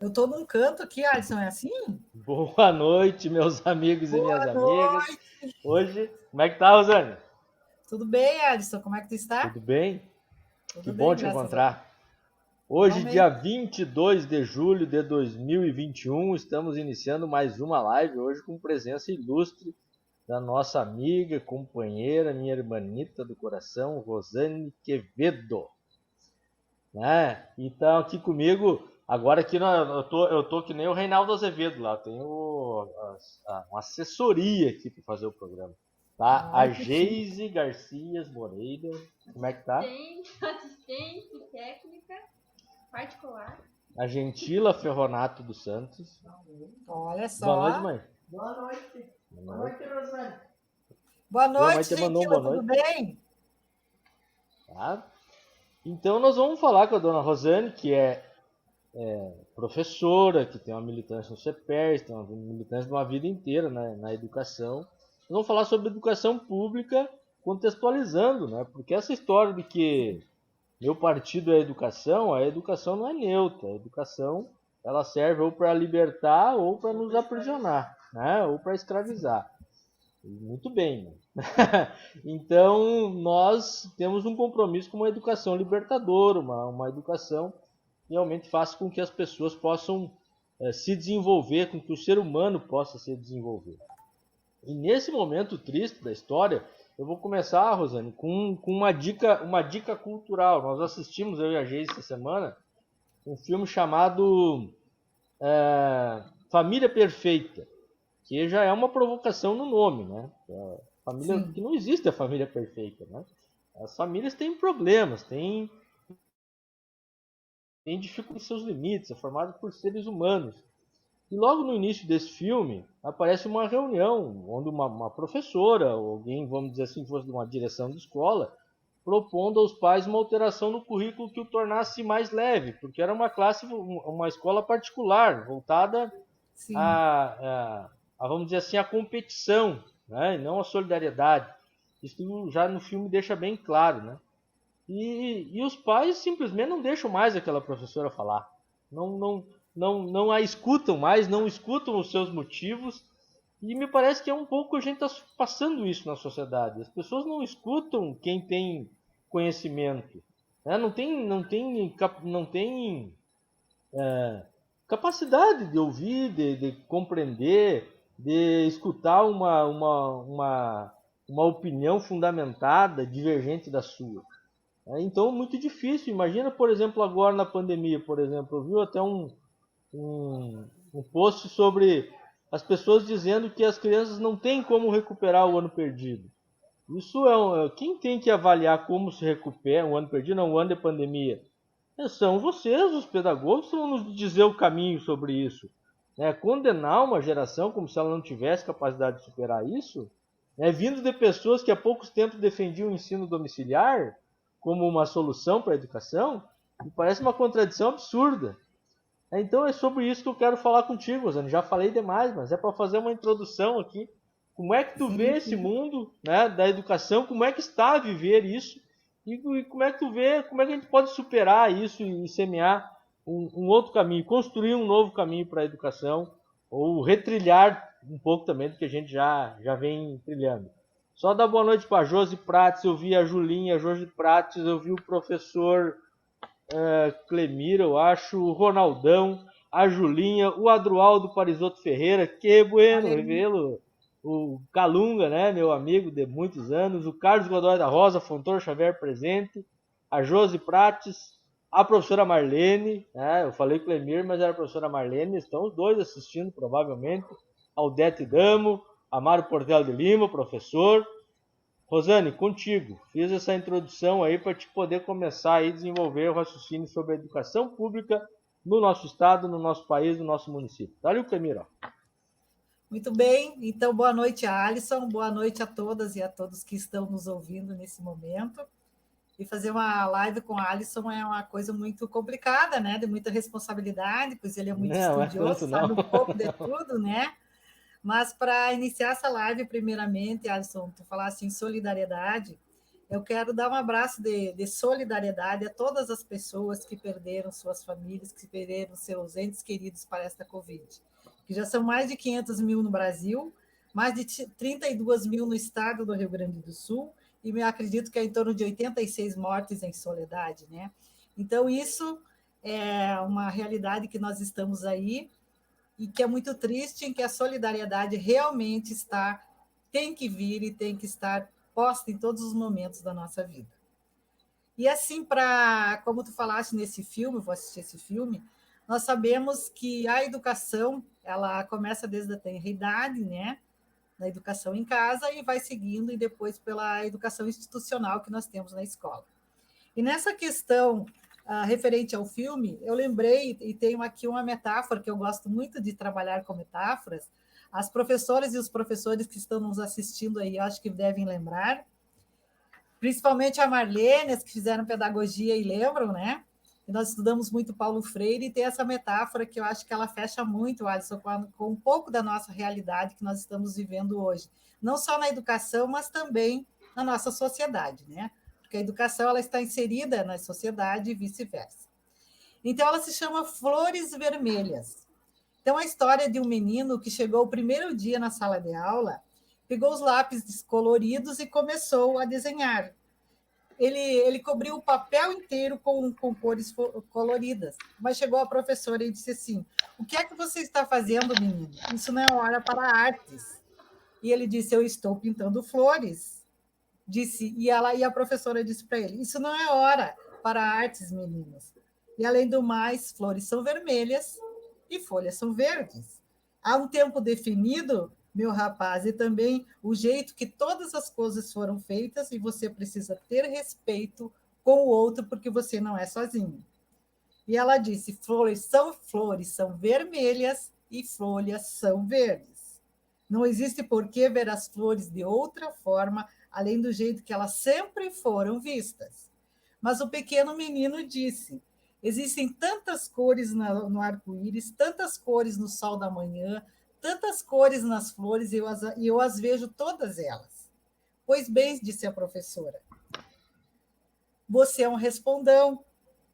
Eu estou num canto aqui, Alisson, é assim? Boa noite, meus amigos e minhas Boa amigas. noite. Hoje, como é que tá, Rosane? Tudo bem, Alisson? Como é que tu está? Tudo bem? Que Tudo bom bem, te graças a Deus. encontrar. Hoje, dia Igualmente. 22 de julho de 2021, estamos iniciando mais uma live, hoje com presença ilustre da nossa amiga, companheira, minha irmanita do coração, Rosane Quevedo. Né? Então, aqui comigo, agora aqui eu tô que nem o Reinaldo Azevedo lá, eu tenho uma assessoria aqui para fazer o programa. Tá? A Ai, que chique. Geise Garcias Moreira, como é que tá? Assistente técnica particular. A Gentila Ferronato dos Santos. Olha Boa noite, só. mãe. Boa noite. Boa Boa noite, Rosane. Boa Tua mãe noite, te mandou um boa Gentila, tudo noite. bem? Tá? Então nós vamos falar com a dona Rosane, que é professora, que tem uma militância no CEPERS, tem uma militância de uma vida inteira, né, na educação. Nós vamos falar sobre educação pública contextualizando, né? Porque essa história de que meu partido é a educação não é neutra. A educação ela serve ou para libertar ou para nos aprisionar, né? Ou para escravizar. Muito bem. Né? Então, nós temos um compromisso com uma educação libertadora, uma educação que realmente faça com que as pessoas possam se desenvolver, com que o ser humano possa se desenvolver. E nesse momento triste da história, eu vou começar, Rosane, com uma dica cultural. Nós assistimos, eu e a Geise, essa semana, um filme chamado Família Perfeita, que já é uma provocação no nome, né? Família, Sim. que não existe a família perfeita, né? As famílias têm problemas, têm dificuldades em seus limites, é formado por seres humanos. E logo no início desse filme, aparece uma reunião onde uma professora, ou alguém, vamos dizer assim, fosse de uma direção de escola, propondo aos pais uma alteração no currículo que o tornasse mais leve, porque era uma escola particular, voltada Sim. vamos dizer assim, a competição, né? E não a solidariedade. Isso já no filme deixa bem claro, né? E os pais simplesmente não deixam mais aquela professora falar. Não a escutam mais, não escutam os seus motivos. E me parece que é um pouco a gente está passando isso na sociedade. As pessoas não escutam quem tem conhecimento. Né? Não tem capacidade de ouvir, de compreender, de escutar uma opinião fundamentada, divergente da sua. Então, muito difícil. Imagina, por exemplo, agora na pandemia, por exemplo, eu vi até um post sobre as pessoas dizendo que as crianças não têm como recuperar o ano perdido. Isso quem tem que avaliar como se recupera o ano perdido, não, o ano de pandemia? São vocês, os pedagogos, que vão nos dizer o caminho sobre isso. Condenar uma geração como se ela não tivesse capacidade de superar isso, vindo de pessoas que há poucos tempos defendiam o ensino domiciliar como uma solução para a educação, me parece uma contradição absurda. Então é sobre isso que eu quero falar contigo, Rosane. Já falei demais, mas é para fazer uma introdução aqui. Como é que tu vê Sim, esse sim. mundo, né, da educação? Como é que está a viver isso? E como é que tu vê, como é que a gente pode superar isso e semear um outro caminho, construir um novo caminho para a educação, ou retrilhar um pouco também do que a gente já vem trilhando. Só dar boa noite para a Josi Prates, eu vi a Julinha, a Josi Prates, eu vi o professor Clemira, eu acho, o Ronaldão, a Julinha, o Adroaldo Parisotto Ferreira, que bueno, Olha aí. revelo, o Calunga, né, meu amigo de muitos anos, o Carlos Godoy da Rosa, Fontoura Xavier presente, a Josi Prates, a professora Marlene, né, eu falei Clemir, mas era a professora Marlene, estão os dois assistindo provavelmente, Aldete Damo, Amaro Portela de Lima, professor. Rosane, contigo. Fiz essa introdução aí para te poder começar a desenvolver o raciocínio sobre a educação pública no nosso estado, no nosso país, no nosso município. Dá-lhe o Clemir, ó. Muito bem. Então, boa noite, Alisson. Boa noite a todas e a todos que estão nos ouvindo nesse momento. E fazer uma live com o Alisson é uma coisa muito complicada, né? De muita responsabilidade, pois ele é muito Não, é estudioso, tanto não. sabe um pouco de tudo, né? Mas para iniciar essa live, primeiramente, Alisson, tu falaste em solidariedade. eu quero dar um abraço de solidariedade a todas as pessoas que perderam suas famílias, que perderam seus entes queridos para esta Covid, que já são mais de 500 mil no Brasil, mais de 32 mil no estado do Rio Grande do Sul, e me acredito que é em torno de 86 mortes em soledade, né? Então, isso é uma realidade que nós estamos aí e que é muito triste, em que a solidariedade realmente tem que vir e tem que estar posta em todos os momentos da nossa vida. E assim, como tu falaste nesse filme, eu vou assistir esse filme, nós sabemos que a educação, ela começa desde a tenra idade, né? Na educação em casa e vai seguindo, e depois pela educação institucional que nós temos na escola. E nessa questão referente ao filme, eu lembrei, e tenho aqui uma metáfora, que eu gosto muito de trabalhar com metáforas, as professoras e os professores que estão nos assistindo aí, eu acho que devem lembrar, principalmente a Marlene, as que fizeram pedagogia e lembram, né? E nós estudamos muito Paulo Freire, e tem essa metáfora que eu acho que ela fecha muito, Alisson, com um pouco da nossa realidade que nós estamos vivendo hoje. Não só na educação, mas também na nossa sociedade, né? Porque a educação ela está inserida na sociedade e vice-versa. Então, ela se chama Flores Vermelhas. Então, a história de um menino que chegou o primeiro dia na sala de aula, pegou os lápis coloridos e começou a desenhar. Ele cobriu o papel inteiro com cores coloridas, mas chegou a professora e disse assim: o que é que você está fazendo, menino? Isso não é hora para artes. E ele disse: eu estou pintando flores. E a professora disse para ele: isso não é hora para artes, meninos. E, além do mais, flores são vermelhas e folhas são verdes. Há um tempo definido, meu rapaz, e também o jeito que todas as coisas foram feitas, e você precisa ter respeito com o outro, porque você não é sozinho. E ela disse: flores são vermelhas e folhas são verdes. Não existe por que ver as flores de outra forma, além do jeito que elas sempre foram vistas. Mas o pequeno menino disse: existem tantas cores no arco-íris, tantas cores no sol da manhã, tantas cores nas flores, e eu as vejo todas elas. Pois bem, disse a professora, você é um respondão.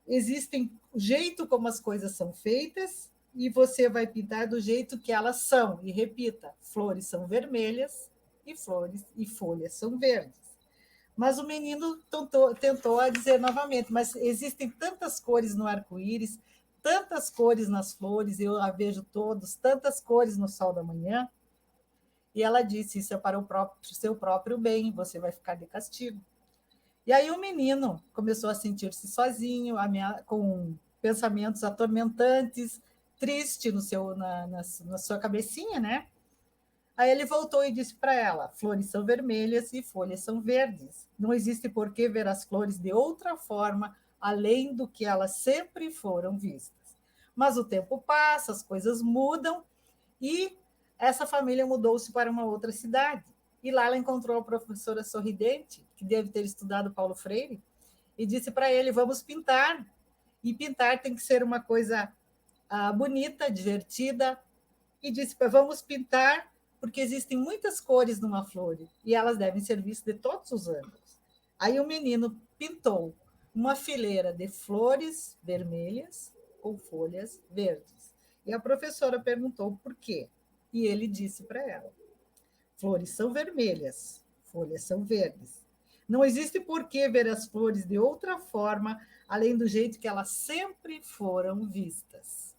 Existem o jeito como as coisas são feitas, e você vai pintar do jeito que elas são. E repita: flores são vermelhas e folhas são verdes. Mas o menino tentou a dizer novamente: mas existem tantas cores no arco-íris, tantas cores nas flores, eu a vejo todos, tantas cores no sol da manhã. E ela disse: isso é para o seu próprio bem, você vai ficar de castigo. E aí o menino começou a sentir-se sozinho, com pensamentos atormentantes, triste na sua cabecinha, né? Aí ele voltou e disse para ela: flores são vermelhas e folhas são verdes. Não existe por que ver as flores de outra forma, além do que elas sempre foram vistas. Mas o tempo passa, as coisas mudam, e essa família mudou-se para uma outra cidade. E lá ela encontrou a professora sorridente, que deve ter estudado Paulo Freire, e disse para ele: vamos pintar. E pintar tem que ser uma coisa bonita, divertida. E disse: vamos pintar, porque existem muitas cores numa flor, e elas devem ser vistas de todos os ângulos. Aí o menino pintou uma fileira de flores vermelhas com folhas verdes. E a professora perguntou por quê. E ele disse para ela: flores são vermelhas, folhas são verdes. Não existe por que ver as flores de outra forma, além do jeito que elas sempre foram vistas.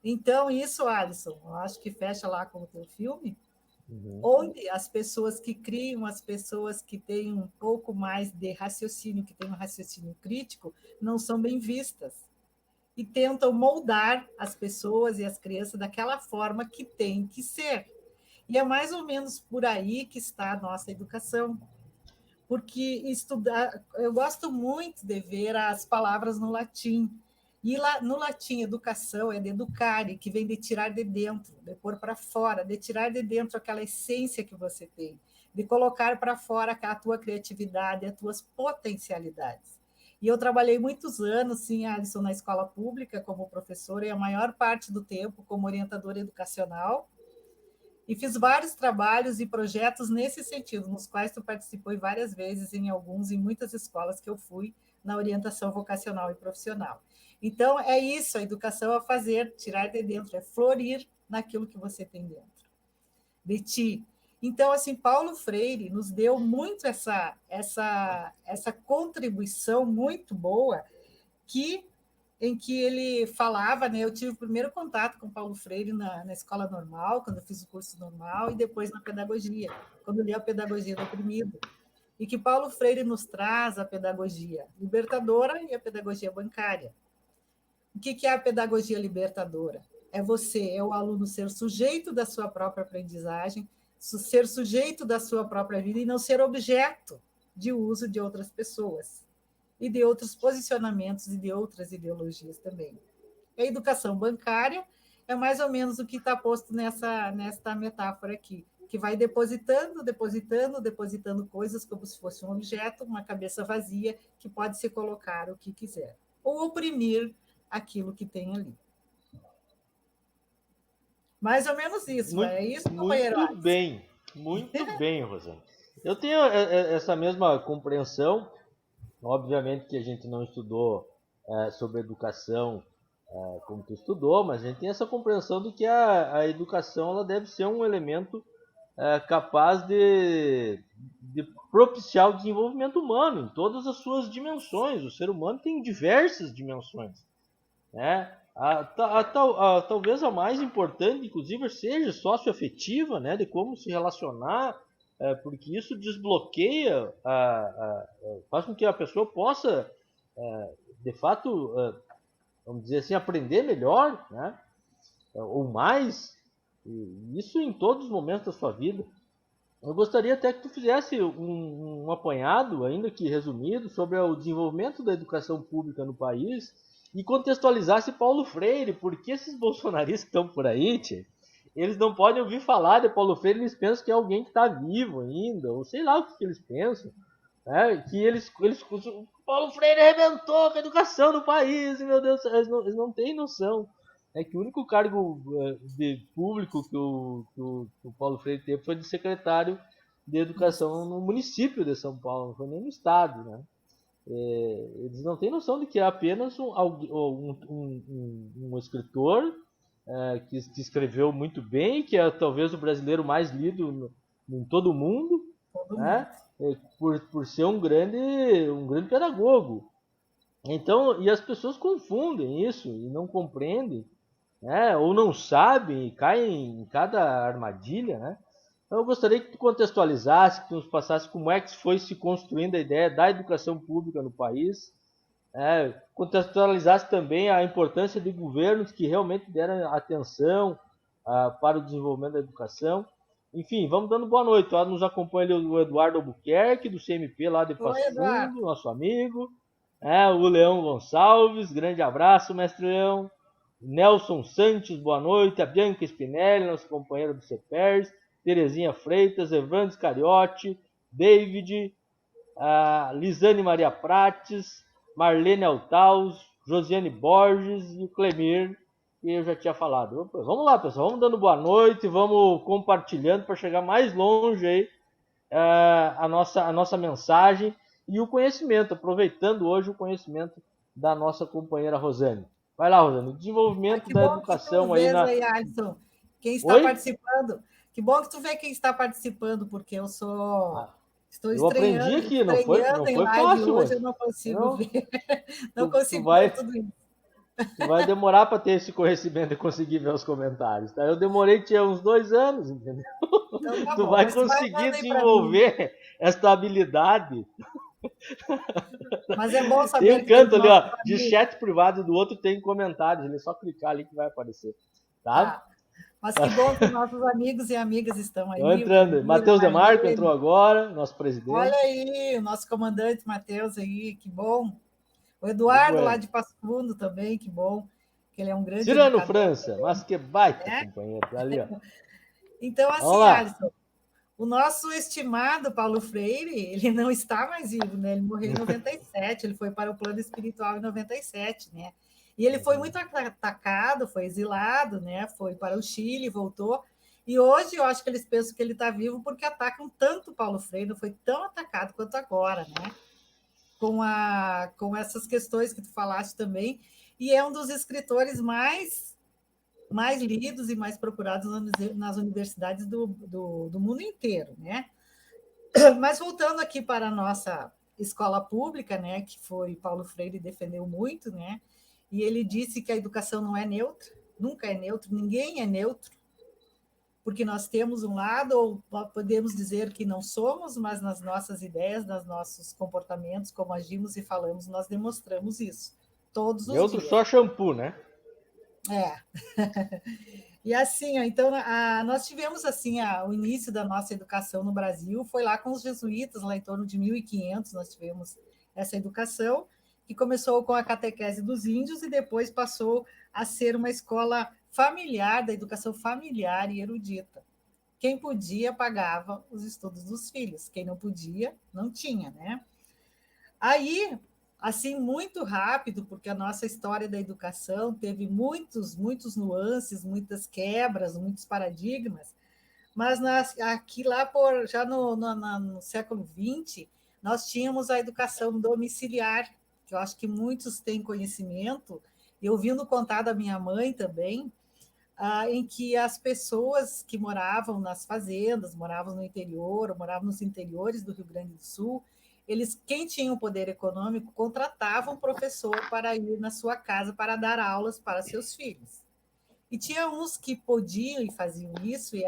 Então, isso, Alisson, eu acho que fecha lá com o teu filme, onde as pessoas que criam, as pessoas que têm um pouco mais de raciocínio, que têm um raciocínio crítico, não são bem vistas. E tentam moldar as pessoas e as crianças daquela forma que tem que ser. E é mais ou menos por aí que está a nossa educação. Porque eu gosto muito de ver as palavras no latim. E lá, no latim, educação é de educare, que vem de tirar de dentro, de pôr para fora, de tirar de dentro aquela essência que você tem, de colocar para fora a tua criatividade, as tuas potencialidades. E eu trabalhei muitos anos, sim, Alisson, na escola pública como professora, e a maior parte do tempo como orientadora educacional. E fiz vários trabalhos e projetos nesse sentido, nos quais tu participou várias vezes em muitas escolas que eu fui na orientação vocacional e profissional. Então, é isso, a educação a fazer, tirar de dentro, é florir naquilo que você tem dentro de ti. Então, assim, Paulo Freire nos deu muito essa contribuição muito boa em que ele falava, né? Eu tive o primeiro contato com Paulo Freire na escola normal, quando eu fiz o curso normal, e depois na pedagogia, quando eu li a Pedagogia do Oprimido. E que Paulo Freire nos traz a pedagogia libertadora e a pedagogia bancária. O que é a pedagogia libertadora? É o aluno ser sujeito da sua própria aprendizagem, ser sujeito da sua própria vida e não ser objeto de uso de outras pessoas e de outros posicionamentos e de outras ideologias também. A educação bancária é mais ou menos o que está posto nesta metáfora aqui, que vai depositando coisas como se fosse um objeto, uma cabeça vazia, que pode se colocar o que quiser, ou oprimir aquilo que tem ali. Mais ou menos isso, é isso, companheiro? Muito bem, Rosane. Eu tenho essa mesma compreensão. Obviamente que a gente não estudou sobre educação como tu estudou, mas a gente tem essa compreensão de que a educação ela deve ser um elemento capaz de propiciar o desenvolvimento humano em todas as suas dimensões. O ser humano tem diversas dimensões, né? Talvez a mais importante, inclusive, seja socioafetiva, né? De como se relacionar, porque isso desbloqueia, faz com que a pessoa possa, de fato, vamos dizer assim, aprender melhor, né? Ou mais, e isso em todos os momentos da sua vida. Eu gostaria até que tu fizesse um apanhado, ainda que resumido, sobre o desenvolvimento da educação pública no país e contextualizasse Paulo Freire, porque esses bolsonaristas que estão por aí, tchê, eles não podem ouvir falar de Paulo Freire, eles pensam que é alguém que está vivo ainda, ou sei lá o que eles pensam, né? Que eles Paulo Freire arrebentou com a educação do país, meu Deus, eles não têm noção. É que o único cargo de público que o Paulo Freire teve foi de secretário de educação no município de São Paulo, não foi nem no estado, né? Eles não têm noção de que é apenas um escritor que escreveu muito bem, que é talvez o brasileiro mais lido em todo o mundo, né? Por ser um grande pedagogo. Então, e as pessoas confundem isso e não compreendem, né? Ou não sabem e caem em cada armadilha, né? Então, eu gostaria que tu contextualizasse, que tu nos passasse como é que foi se construindo a ideia da educação pública no país, contextualizasse também a importância de governos que realmente deram atenção para o desenvolvimento da educação. Enfim, vamos dando boa noite. Nos acompanha o Eduardo Albuquerque, do CMP lá de Passo Fundo, nosso amigo. O Leão Gonçalves, grande abraço, mestre Leão. Nelson Santos, boa noite. A Bianca Spinelli, nossa companheira do CEPERS. Terezinha Freitas, Evandro Cariotti, David, Lisane Maria Prates, Marlene Altaus, Josiane Borges e o Clemir, que eu já tinha falado. Opa, vamos lá, pessoal, vamos dando boa noite, vamos compartilhando para chegar mais longe aí a nossa mensagem e o conhecimento, aproveitando hoje o conhecimento da nossa companheira Rosane. Vai lá, Rosane, o desenvolvimento da educação aí na... aí, Alisson. Quem está participando? Que bom que tu vê quem está participando, porque eu estou estreando. Eu aprendi aqui, não foi fácil hoje, eu não consigo ver. Não consigo ver tudo isso. Tu vai demorar para ter esse conhecimento e conseguir ver os comentários, tá? Eu demorei, tinha uns 2 anos, entendeu? Então, tá tu bom, vai conseguir desenvolver essa habilidade. Mas é bom saber. Tem um canto ali, ó, de chat privado do outro tem comentários, ele é só clicar ali que vai aparecer, tá? Mas que bom que nossos amigos e amigas estão aí. Estão entrando. Matheus Demarco entrou agora, nosso presidente. Olha aí, o nosso comandante Matheus aí, que bom. O Eduardo, lá de Passo Fundo também, que bom. Que ele é um grande Cirano França, também. Mas que baita companheiro. Ali, ó. Então, assim, Alisson, o nosso estimado Paulo Freire, ele não está mais vivo, né? Ele morreu em 97, ele foi para o plano espiritual em 97, né? E ele foi muito atacado, foi exilado, né? Foi para o Chile, voltou. E hoje eu acho que eles pensam que ele está vivo porque atacam tanto o Paulo Freire, não foi tão atacado quanto agora, né? Com essas questões que tu falaste também, e é um dos escritores mais lidos e mais procurados nas universidades do mundo inteiro, né? Mas voltando aqui para a nossa escola pública, né, que foi Paulo Freire defendeu muito, né? E ele disse que a educação não é neutra, nunca é neutro, ninguém é neutro, porque nós temos um lado, ou podemos dizer que não somos, mas nas nossas ideias, nos nossos comportamentos, como agimos e falamos, nós demonstramos isso todos os Neutro dias. só shampoo, né? É. E assim, então, nós tivemos assim o início da nossa educação no Brasil, foi lá com os jesuítas, lá em torno de 1500, nós tivemos essa educação, que começou com a catequese dos índios e depois passou a ser uma escola familiar, da educação familiar e erudita. Quem podia pagava os estudos dos filhos, quem não podia, não tinha, né? Aí, assim, muito rápido, porque a nossa história da educação teve muitos nuances, muitas quebras, muitos paradigmas, mas aqui lá já no século XX, nós tínhamos a educação domiciliar, que eu acho que muitos têm conhecimento, e ouvindo contar da minha mãe também, em que as pessoas que moravam nas fazendas, moravam no interior, ou moravam nos interiores do Rio Grande do Sul, quem tinha o poder econômico, contratava um professor para ir na sua casa para dar aulas para seus filhos. E tinha uns que podiam e faziam isso, e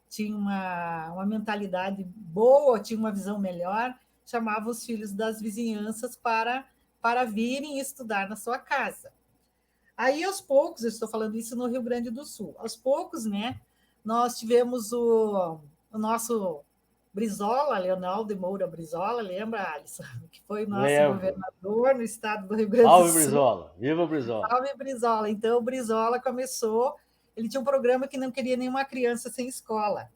tinham uma mentalidade boa, tinham uma visão melhor, chamavam os filhos das vizinhanças para virem estudar na sua casa. Aí, aos poucos, eu estou falando isso no Rio Grande do Sul, aos poucos, né, nós tivemos o nosso Brizola, Leonel de Moura Brizola, lembra, Alisson? Que foi o nosso Lembro. governador no estado do Rio Grande do Salve, Sul. Brizola! Viva o Brizola! Salve, Brizola! Então, o Brizola começou, ele tinha um programa que não queria nenhuma criança sem escola.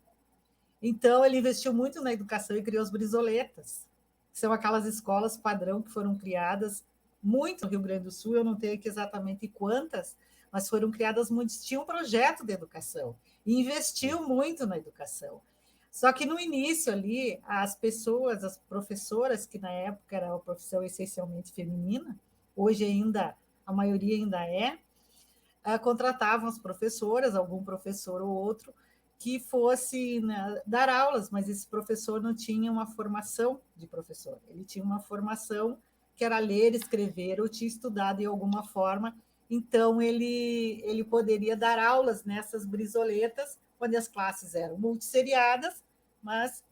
Então, ele investiu muito na educação e criou as brizoletas, que são aquelas escolas padrão que foram criadas muito no Rio Grande do Sul, eu não tenho aqui exatamente quantas, mas foram criadas muitas, tinha um projeto de educação, e investiu muito na educação. Só que no início ali, as pessoas, as professoras, que na época era uma profissão essencialmente feminina, hoje ainda, a maioria ainda contratavam as professoras, algum professor ou outro, que fosse, né, dar aulas, mas esse professor não tinha uma formação de professor, ele tinha uma formação que era ler, escrever, ou tinha estudado em alguma forma, então ele poderia dar aulas nessas brisoletas, onde as classes eram multisseriadas, mas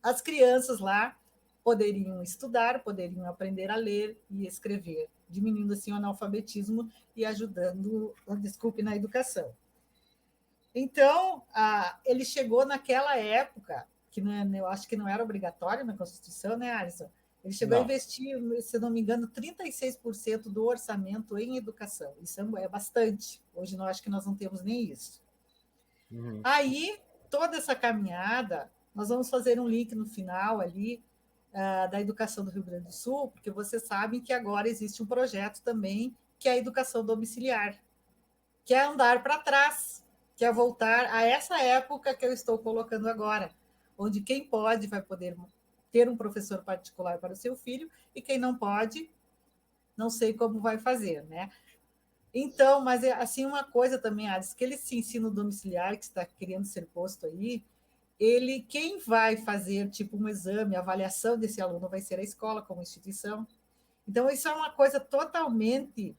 as crianças lá poderiam estudar, poderiam aprender a ler e escrever, diminuindo assim o analfabetismo e ajudando, desculpe, na educação. Então, ele chegou naquela época, que eu acho que não era obrigatório na Constituição, né, Alisson? Ele chegou a investir, se não me engano, 36% do orçamento em educação. Isso é bastante. Hoje eu acho que nós não temos nem isso. Uhum. Aí, toda essa caminhada, nós vamos fazer um link no final ali da educação do Rio Grande do Sul, porque vocês sabem que agora existe um projeto também, que é a educação domiciliar, que é andar para trás, que é voltar a essa época que eu estou colocando agora, onde quem pode vai poder ter um professor particular para o seu filho, e quem não pode, não sei como vai fazer, né? Então, mas assim, uma coisa também, Alice, que esse ensino domiciliar que está querendo ser posto aí, quem vai fazer tipo um exame, avaliação desse aluno vai ser a escola como instituição. Então, isso é uma coisa totalmente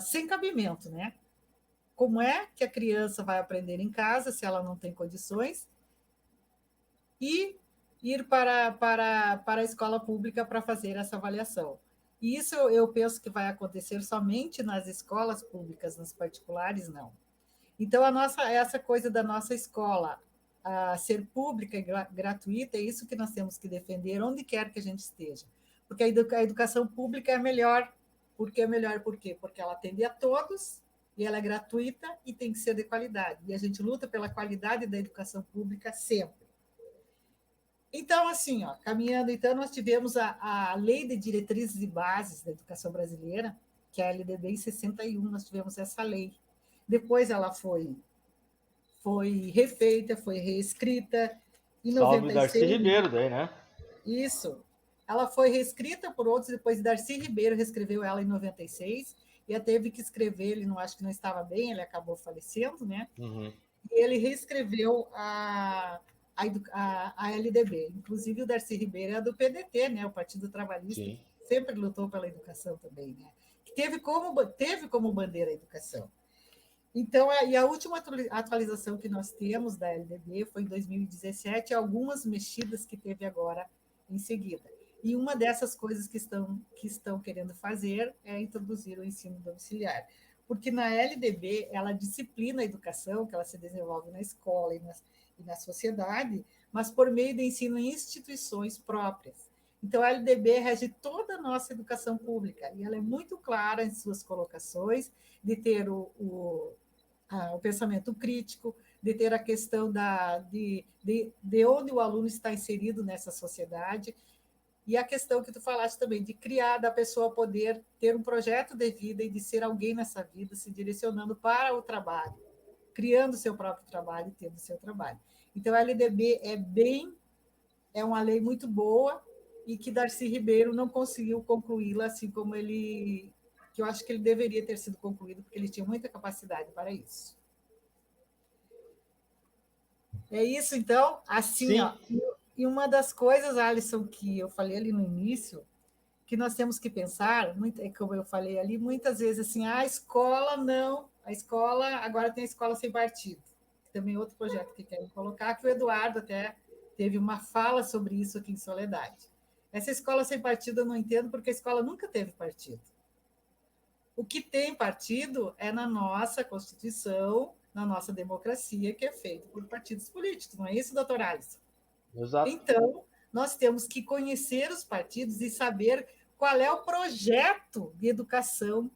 sem cabimento, né? Como é que a criança vai aprender em casa se ela não tem condições e ir para a escola pública para fazer essa avaliação? E isso eu penso que vai acontecer somente nas escolas públicas, nas particulares, não. Então, essa coisa da nossa escola ser pública e gratuita, é isso que nós temos que defender, onde quer que a gente esteja. Porque a educação pública é melhor. Por que é melhor? Por quê? Porque ela atende a todos, e ela é gratuita e tem que ser de qualidade. E a gente luta pela qualidade da educação pública sempre. Então, assim, caminhando, então, nós tivemos a Lei de Diretrizes e Bases da Educação Brasileira, que é a LDB em 61, nós tivemos essa lei. Depois ela foi foi refeita, foi reescrita. Em Salve Darcy 96, Ribeiro daí, né? isso. Ela foi reescrita por outros, depois Darcy Ribeiro reescreveu ela em 96, e ela teve que escrever, ele não acho que não estava bem, ele acabou falecendo, né? Uhum. E ele reescreveu a LDB. Inclusive, o Darcy Ribeiro é do PDT, né? O Partido Trabalhista, Sim. que sempre lutou pela educação também, né? Que teve como bandeira a educação. Então, e a última atualização que nós temos da LDB foi em 2017, algumas mexidas que teve agora em seguida. E uma dessas coisas que estão querendo fazer é introduzir o ensino domiciliar. Porque na LDB, ela disciplina a educação, que ela se desenvolve na escola e na sociedade, mas por meio de ensino em instituições próprias. Então, a LDB rege toda a nossa educação pública, e ela é muito clara em suas colocações, de ter o pensamento crítico, de ter a questão de onde o aluno está inserido nessa sociedade, e a questão que tu falaste também, de criar, da pessoa poder ter um projeto de vida e de ser alguém nessa vida, se direcionando para o trabalho, criando seu próprio trabalho e tendo seu trabalho. Então, a LDB é uma lei muito boa e que Darcy Ribeiro não conseguiu concluí-la assim como que eu acho que ele deveria ter sido concluído, porque ele tinha muita capacidade para isso. É isso, então? Assim, Sim. ó. E uma das coisas, Alisson, que eu falei ali no início, que nós temos que pensar, como eu falei ali, muitas vezes assim, a escola não, a escola, agora tem a escola sem partido. Também outro projeto que quero colocar, que o Eduardo até teve uma fala sobre isso aqui em Soledade. Essa escola sem partido eu não entendo, porque a escola nunca teve partido. O que tem partido é na nossa Constituição, na nossa democracia, que é feito por partidos políticos, não é isso, doutor Alisson? Exato. Então, nós temos que conhecer os partidos e saber qual é o projeto de educação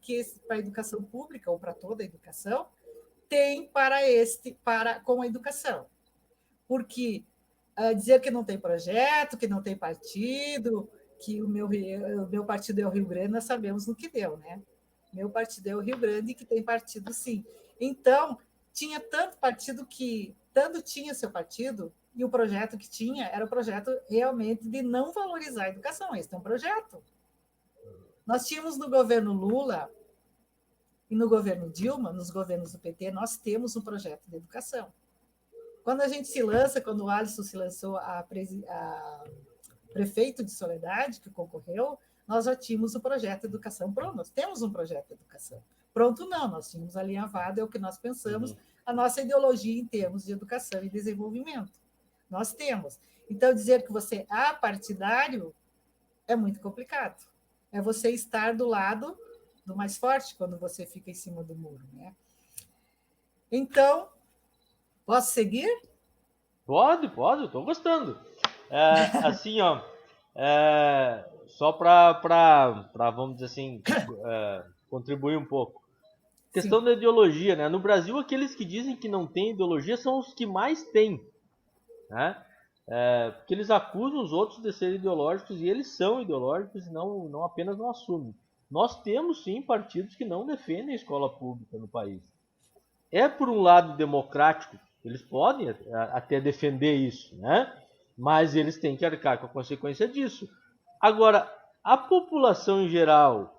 para a educação pública ou para toda a educação tem com a educação. Porque dizer que não tem projeto, que não tem partido, que o meu partido é o Rio Grande, nós sabemos no que deu, né? Meu partido é o Rio Grande, que tem partido, sim. Então, tinha tanto partido que, tanto tinha seu partido, e o projeto que tinha era o projeto realmente de não valorizar a educação. Esse é um projeto. Nós tínhamos no governo Lula e no governo Dilma, nos governos do PT, nós temos um projeto de educação. Quando a gente se lança, quando o Alisson se lançou a prefeito de Soledade, que concorreu, nós já tínhamos o projeto de educação pronto. Nós temos um projeto de educação. Pronto, não, nós tínhamos alinhavado, é o que nós pensamos, a nossa ideologia em termos de educação e desenvolvimento. Nós temos. Então, dizer que você é apartidário é muito complicado. É você estar do lado do mais forte quando você fica em cima do muro, né? Então, posso seguir? Pode, eu estou gostando. Assim, ó, só para, vamos dizer assim, contribuir um pouco. Questão da ideologia, né? No Brasil, aqueles que dizem que não tem ideologia são os que mais têm, né? Porque eles acusam os outros de serem ideológicos e eles são ideológicos e não apenas não assumem. Nós temos, sim, partidos que não defendem a escola pública no país. É por um lado democrático, eles podem até defender isso, né? Mas eles têm que arcar com a consequência disso. Agora, a população em geral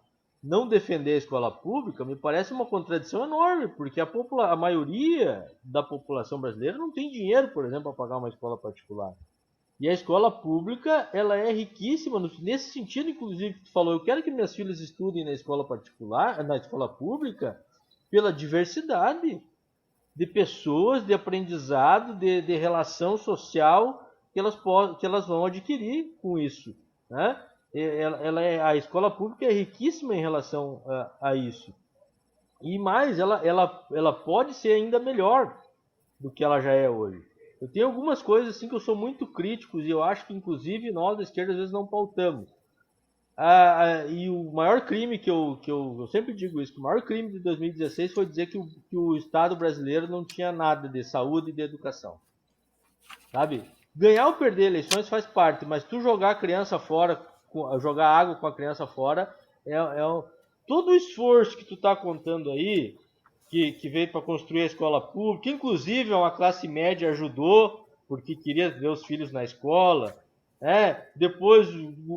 não defender a escola pública me parece uma contradição enorme, porque a maioria da população brasileira não tem dinheiro, por exemplo, para pagar uma escola particular. E a escola pública, ela é riquíssima, nesse sentido, inclusive, que tu falou, eu quero que minhas filhas estudem na escola particular, na escola pública, pela diversidade de pessoas, de aprendizado, de relação social que elas vão adquirir com isso, né? A escola pública é riquíssima em relação a isso. E mais, ela pode ser ainda melhor do que ela já é hoje. Eu tenho algumas coisas assim que eu sou muito crítico e eu acho que inclusive nós da esquerda às vezes não pautamos. E o maior crime que eu sempre digo isso, que o maior crime de 2016 foi dizer que o Estado brasileiro não tinha nada de saúde e de educação. Sabe? Ganhar ou perder eleições faz parte, mas tu jogar a criança fora, jogar água com a criança fora, todo o esforço que tu tá contando aí, que veio para construir a escola pública, inclusive uma classe média ajudou, porque queria ver os filhos na escola. Depois,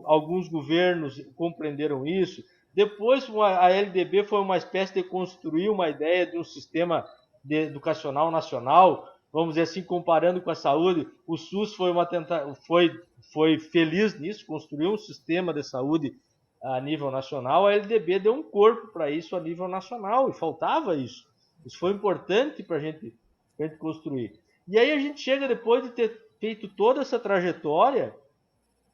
alguns governos compreenderam isso. Depois, a LDB foi uma espécie de construir uma ideia de um sistema educacional nacional, vamos dizer assim, comparando com a saúde. O SUS foi feliz nisso, construiu um sistema de saúde a nível nacional. A LDB deu um corpo para isso a nível nacional, e faltava isso. Isso foi importante para a gente construir. E aí a gente chega, depois de ter feito toda essa trajetória,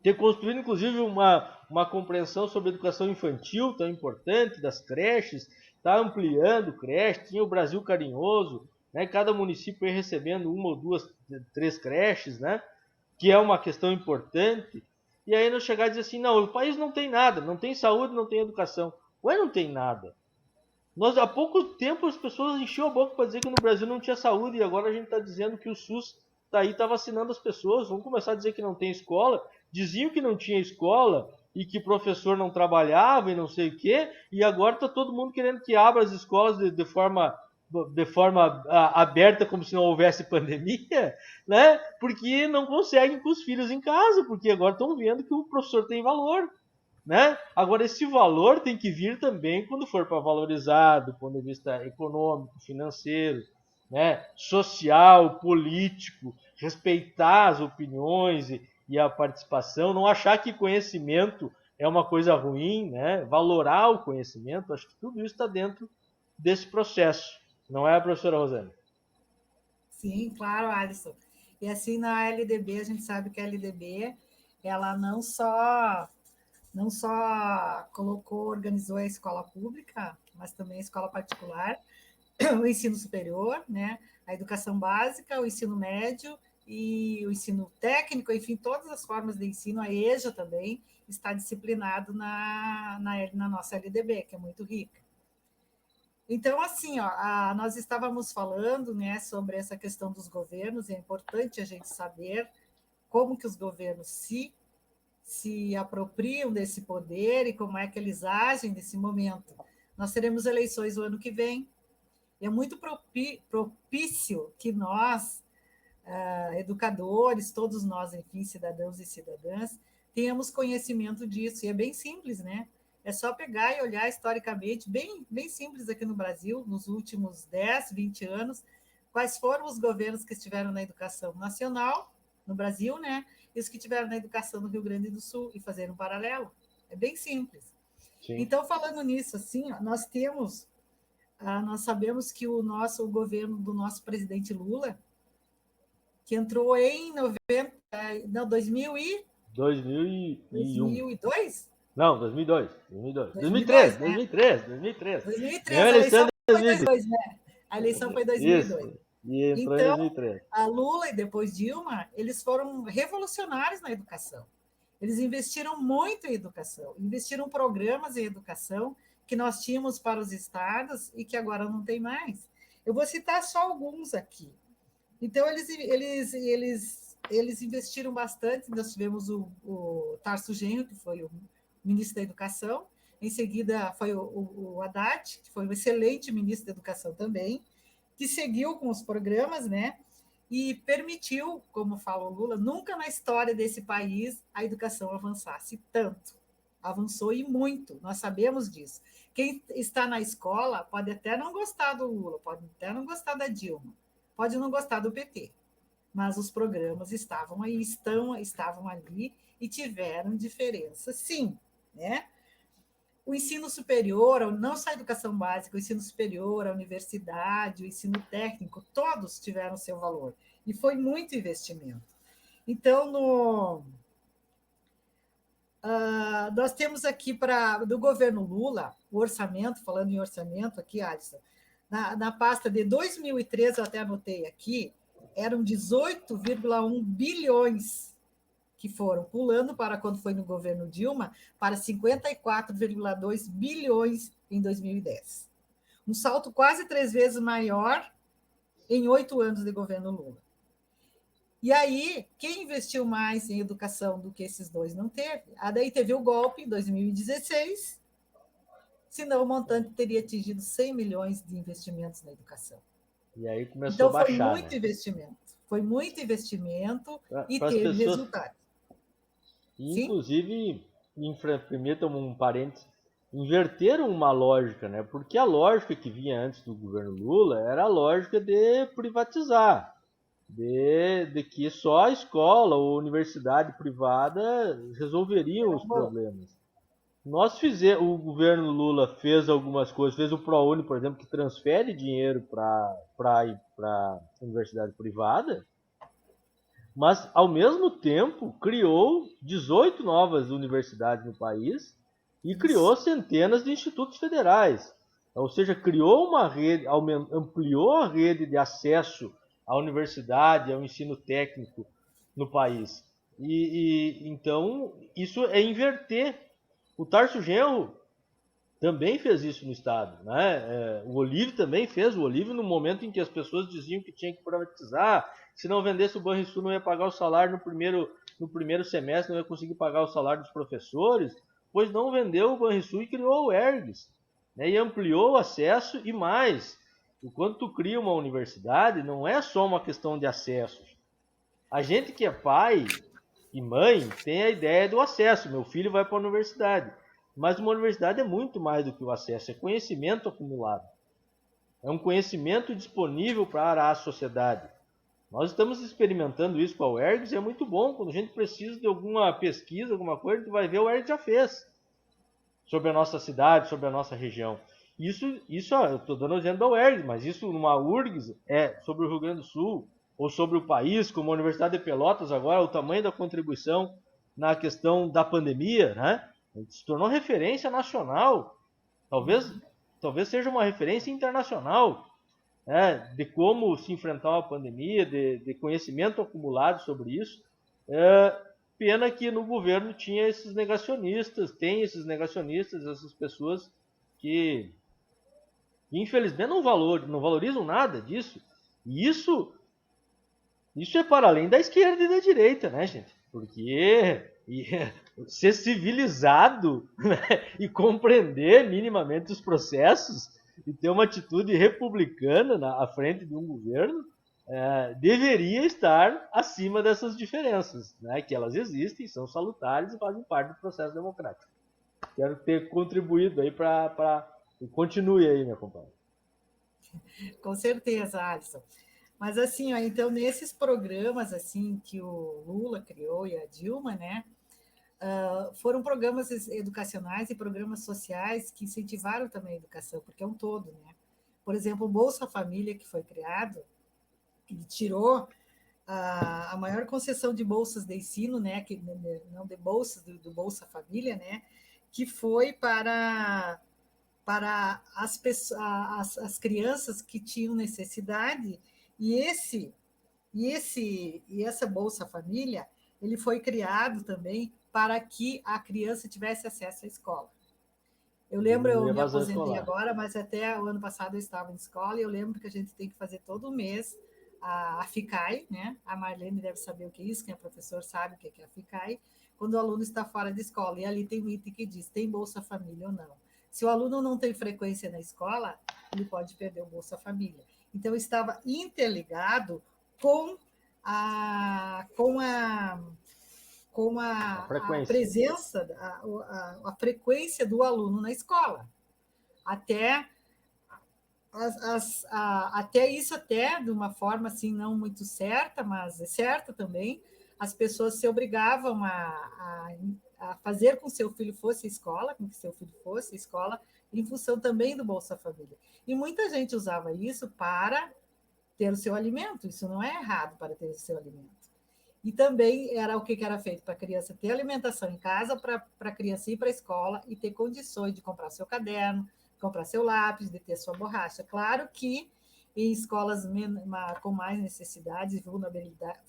ter construído inclusive uma compreensão sobre educação infantil tão importante, das creches, está ampliando creche, tinha o Brasil Carinhoso, né? Cada município ia recebendo 1 ou 2, 3 creches, né? Que é uma questão importante. E aí nós chegar e dizer assim, não, o país não tem nada, não tem saúde, não tem educação. Ué, não tem nada. Há pouco tempo as pessoas enchiam a boca para dizer que no Brasil não tinha saúde, e agora a gente está dizendo que o SUS está vacinando as pessoas. Vamos começar a dizer que não tem escola. Diziam que não tinha escola e que professor não trabalhava e não sei o quê, e agora está todo mundo querendo que abra as escolas de forma aberta, como se não houvesse pandemia, né? Porque não conseguem com os filhos em casa, porque agora estão vendo que o professor tem valor. Né? Agora, esse valor tem que vir também quando for para valorizar do ponto de vista econômico, financeiro, né? Social, político, respeitar as opiniões e a participação, não achar que conhecimento é uma coisa ruim, né? Valorar o conhecimento. Acho que tudo isso está dentro desse processo, não é, professora Rosane? Sim, claro, Alisson. E assim, na LDB, a gente sabe que a LDB, ela não só organizou a escola pública, mas também a escola particular, o ensino superior, né? A educação básica, o ensino médio e o ensino técnico, enfim, todas as formas de ensino. A EJA também está disciplinado na nossa LDB, que é muito rica. Então, assim, nós estávamos falando, né, sobre essa questão dos governos, e é importante a gente saber como que os governos se apropriam desse poder e como é que eles agem nesse momento. Nós teremos eleições o ano que vem, e é muito propício que nós, educadores, todos nós, enfim, cidadãos e cidadãs, tenhamos conhecimento disso, e é bem simples, né? É só pegar e olhar historicamente, bem, bem simples aqui no Brasil, nos últimos 10, 20 anos, quais foram os governos que estiveram na educação nacional, no Brasil, né? E os que estiveram na educação no Rio Grande do Sul, e fazer um paralelo. É bem simples. Sim. Então, falando nisso, assim, nós sabemos que o governo do nosso presidente Lula, que entrou em 2002? Não, 2002. 2003, né? 2003. A eleição foi 2002, né? A eleição foi 2002. Isso. E entrou em 2003. A Lula e depois Dilma, eles foram revolucionários na educação. Eles investiram muito em educação, investiram programas em educação que nós tínhamos para os estados e que agora não tem mais. Eu vou citar só alguns aqui. Então, eles investiram bastante. Nós tivemos o Tarso Genro, que foi o ministro da Educação. Em seguida, foi o Haddad, que foi um excelente ministro da Educação também, que seguiu com os programas, né? E permitiu, como fala o Lula, nunca na história desse país a educação avançasse tanto. Avançou e muito, nós sabemos disso. Quem está na escola pode até não gostar do Lula, pode até não gostar da Dilma, pode não gostar do PT, mas os programas estavam aí, estavam ali e tiveram diferença, sim, né? O ensino superior, não só a educação básica, o ensino superior, a universidade, o ensino técnico, todos tiveram seu valor. E foi muito investimento. Então, nós temos aqui, do governo Lula, o orçamento, falando em orçamento aqui, Alisson, na pasta de 2013, eu até anotei aqui, eram 18,1 bilhões que foram pulando para quando foi no governo Dilma, para 54,2 bilhões em 2010. Um salto quase 3 vezes maior em 8 anos de governo Lula. E aí, quem investiu mais em educação do que esses dois não teve? Daí teve o golpe em 2016, senão o montante teria atingido 100 milhões de investimentos na educação. E aí começou Então, a baixar, foi muito investimento. Foi muito investimento e para as teve pessoas. resultado. E, Sim? inclusive, permitam um parênteses, inverteram uma lógica, né? Porque a lógica que vinha antes do governo Lula era a lógica de privatizar, de que só a escola ou universidade privada resolveriam os problemas. O governo Lula fez algumas coisas, fez o ProUni, por exemplo, que transfere dinheiro para a universidade privada, mas, ao mesmo tempo, criou 18 novas universidades no país e criou centenas de institutos federais. Ou seja, criou uma rede, ampliou a rede de acesso à universidade, ao ensino técnico no país. Então, isso é inverter. O Tarso Genro também fez isso no Estado, né? O Olívio também fez. O Olívio, no momento em que as pessoas diziam que tinha que privatizar, se não vendesse o Banrisul não ia pagar o salário no primeiro semestre, não ia conseguir pagar o salário dos professores, pois não vendeu o Banrisul e criou o ERGS, né? E ampliou o acesso e mais. Quando tu cria uma universidade, não é só uma questão de acessos. A gente que é pai e mãe tem a ideia do acesso. Meu filho vai para a universidade. Mas uma universidade é muito mais do que o acesso, é conhecimento acumulado. É um conhecimento disponível para a sociedade. Nós estamos experimentando isso com a UERGS e é muito bom. Quando a gente precisa de alguma pesquisa, alguma coisa, a gente vai ver o UERGS já fez. Sobre a nossa cidade, sobre a nossa região. Isso eu estou dando o exemplo da UERGS, mas isso numa URGS é sobre o Rio Grande do Sul, ou sobre o país, como a Universidade de Pelotas agora, o tamanho da contribuição na questão da pandemia, né? A gente se tornou referência nacional, talvez seja uma referência internacional, né? De como se enfrentar uma pandemia, de conhecimento acumulado sobre isso. Pena que no governo tinha esses negacionistas, essas pessoas que infelizmente não valorizam nada disso. E isso é para além da esquerda e da direita, né, gente? Porque ser civilizado, né, e compreender minimamente os processos e ter uma atitude republicana à frente de um governo deveria estar acima dessas diferenças, né, que elas existem, são salutares e fazem parte do processo democrático. Quero ter contribuído aí para... Continue aí, minha companheira. Com certeza, Alisson. Mas assim, ó, então nesses programas assim que o Lula criou e a Dilma, né, foram programas educacionais e programas sociais que incentivaram também a educação, porque é um todo, né? Por exemplo, o Bolsa Família que foi criado, ele tirou a maior concessão de bolsas de ensino, né, que não de bolsas do Bolsa Família, né, que foi para as crianças que tinham necessidade. E essa Bolsa Família, ele foi criado também para que a criança tivesse acesso à escola. Eu lembro, eu me aposentei agora, mas até o ano passado eu estava em escola, e eu lembro que a gente tem que fazer todo mês a FICAI, né? A Marlene deve saber o que é isso, quem é professor sabe o que é a FICAI, quando o aluno está fora de escola. E ali tem um item que diz, tem Bolsa Família ou não. Se o aluno não tem frequência na escola, ele pode perder o Bolsa Família. Então, estava interligado com a presença, a frequência do aluno na escola. Até isso, até de uma forma assim, não muito certa, mas é certa também, as pessoas se obrigavam a fazer com que seu filho fosse à escola, em função também do Bolsa Família. E muita gente usava isso para ter o seu alimento, isso não é errado, para ter o seu alimento. E também era o que era feito para a criança ter alimentação em casa, para a criança ir para a escola e ter condições de comprar seu caderno, comprar seu lápis, de ter sua borracha. Claro que em escolas com mais necessidades,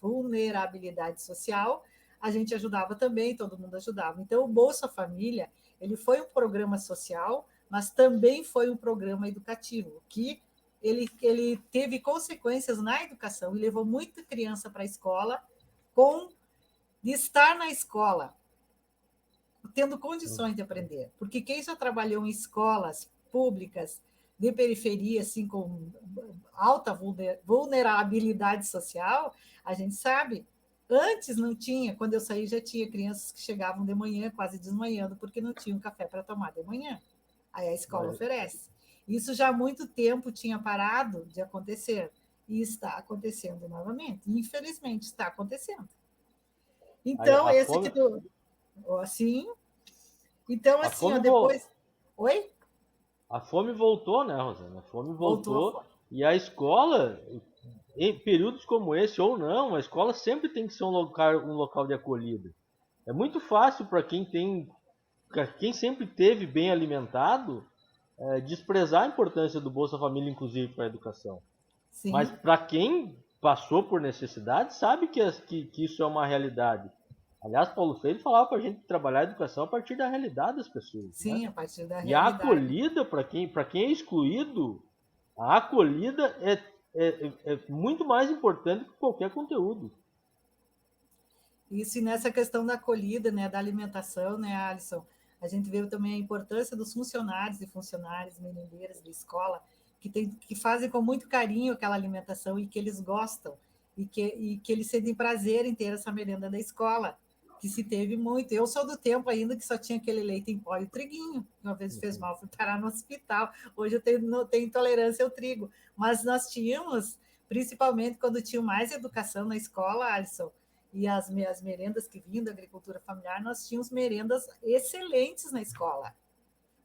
vulnerabilidade social, a gente ajudava também, todo mundo ajudava. Então, o Bolsa Família, ele foi um programa social, mas também foi um programa educativo, que ele teve consequências na educação e levou muita criança para a escola, de estar na escola tendo condições de aprender. Porque quem já trabalhou em escolas públicas de periferia, assim, com alta vulnerabilidade social, a gente sabe. Antes não tinha, quando eu saí já tinha crianças que chegavam de manhã quase desmanhando porque não tinham café para tomar de manhã. Aí a escola oferece. Isso já há muito tempo tinha parado de acontecer e está acontecendo novamente. Infelizmente está acontecendo. Então, esse fome, aqui do assim. Então, a assim, ó, fome depois. Oi? A fome voltou, né, Rosana? A fome voltou. Voltou. E a escola, em períodos como esse ou não, a escola sempre tem que ser um local de acolhida. É muito fácil para quem sempre teve bem alimentado, desprezar a importância do Bolsa Família, inclusive, para a educação. Sim. Mas para quem passou por necessidade, sabe que isso é uma realidade. Aliás, Paulo Freire falava para a gente trabalhar a educação a partir da realidade das pessoas. Sim, né? a partir da E a realidade. acolhida, para quem é excluído, a acolhida é muito mais importante que qualquer conteúdo. Isso, e nessa questão da acolhida, né, da alimentação, né, Alisson, a gente vê também a importância dos funcionários e funcionárias, merendeiras da escola, que fazem com muito carinho aquela alimentação e que eles gostam, e que eles sentem prazer em ter essa merenda da escola, que se teve muito. Eu sou do tempo ainda que só tinha aquele leite em pó e o triguinho, que uma vez fez mal, fui parar no hospital. Hoje eu tenho intolerância ao trigo, mas nós tínhamos, principalmente quando tinha mais educação na escola, Alisson, e as merendas que vinham da agricultura familiar, nós tínhamos merendas excelentes na escola.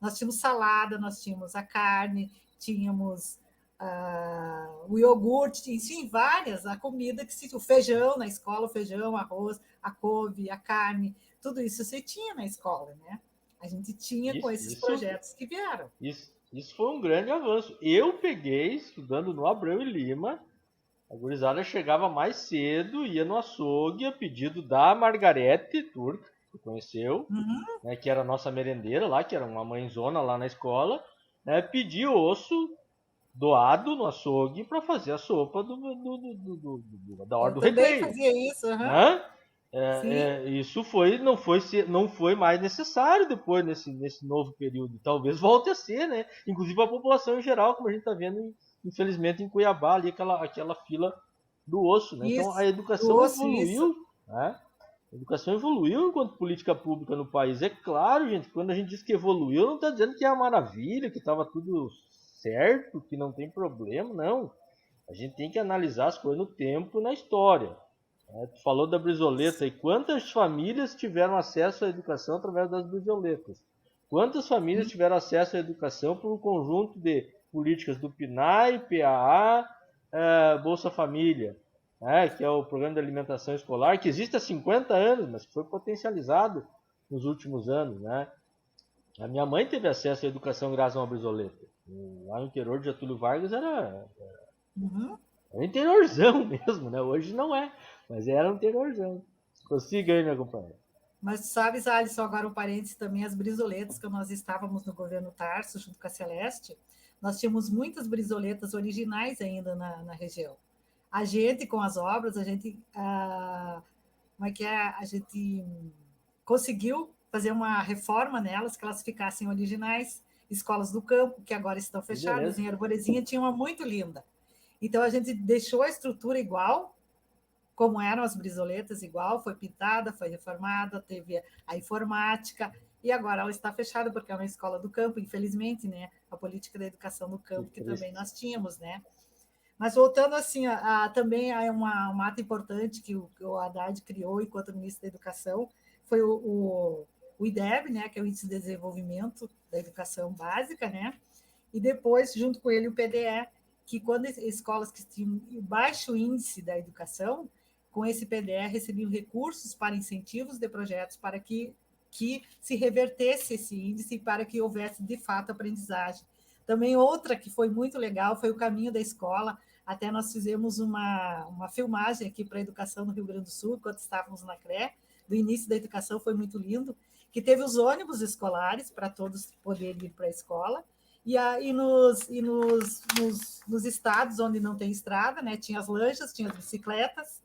Nós tínhamos salada, nós tínhamos a carne, tínhamos o iogurte, enfim, várias, a comida o feijão na escola, o feijão, arroz, a couve, a carne, tudo isso você tinha na escola, né? A gente tinha com esses projetos que vieram. Isso foi um grande avanço. Eu peguei, estudando no Abreu e Lima, a gurizada chegava mais cedo, ia no açougue, a pedido da Margarete Turca, que conheceu, né, que era a nossa merendeira lá, que era uma mãezona lá na escola, né, pedia osso doado no açougue para fazer a sopa da hora do recreio. Eu também fazia isso. Né? Isso não foi mais necessário depois nesse novo período. Talvez volte a ser, né? Inclusive a população em geral, como a gente está vendo, infelizmente, em Cuiabá, ali aquela fila do osso. Né? Então a educação evoluiu. Né? A educação evoluiu enquanto política pública no país. É claro, gente, quando a gente diz que evoluiu, não está dizendo que é uma maravilha, que estava tudo certo, que não tem problema, não. A gente tem que analisar as coisas no tempo e na história. Tu falou da brizoleta, e quantas famílias tiveram acesso à educação através das brizoletas? Quantas famílias tiveram acesso à educação por um conjunto de políticas do PNAE, PAA, Bolsa Família, que é o Programa de Alimentação Escolar, que existe há 50 anos, mas que foi potencializado nos últimos anos. Né? A minha mãe teve acesso à educação graças a uma brizoleta. Lá no interior de Getúlio Vargas era interiorzão mesmo, né? Hoje não é, mas era um interiorzão. Consiga aí, minha companheira. Mas sabes, Alisson, agora um parênteses também, as brisoletas, que nós estávamos no governo Tarso, junto com a Celeste, nós tínhamos muitas brisoletas originais ainda na região. A gente, com as obras, a gente conseguiu fazer uma reforma nelas, que elas ficassem originais. Escolas do campo, que agora estão fechadas, em Arvorezinha tinha uma muito linda. Então, a gente deixou a estrutura igual, como eram as brisoletas, igual, foi pintada, foi reformada, teve a informática, e agora ela está fechada, porque é uma escola do campo, infelizmente, né? A política da educação do campo, que também nós tínhamos, né? Mas voltando assim, também há um ato importante que o Haddad criou enquanto ministro da Educação, foi o IDEB, né, que é o Índice de Desenvolvimento da Educação Básica, né? E depois, junto com ele, o PDE, que quando escolas que tinham baixo índice da educação, com esse PDE recebiam recursos para incentivos de projetos para que se revertesse esse índice e para que houvesse, de fato, aprendizagem. Também outra que foi muito legal foi o Caminho da Escola. Até nós fizemos uma filmagem aqui para a educação no Rio Grande do Sul, enquanto estávamos na CRE, do início da educação, foi muito lindo, que teve os ônibus escolares para todos poderem ir para a escola, e nos estados onde não tem estrada, né, tinha as lanchas, tinha as bicicletas,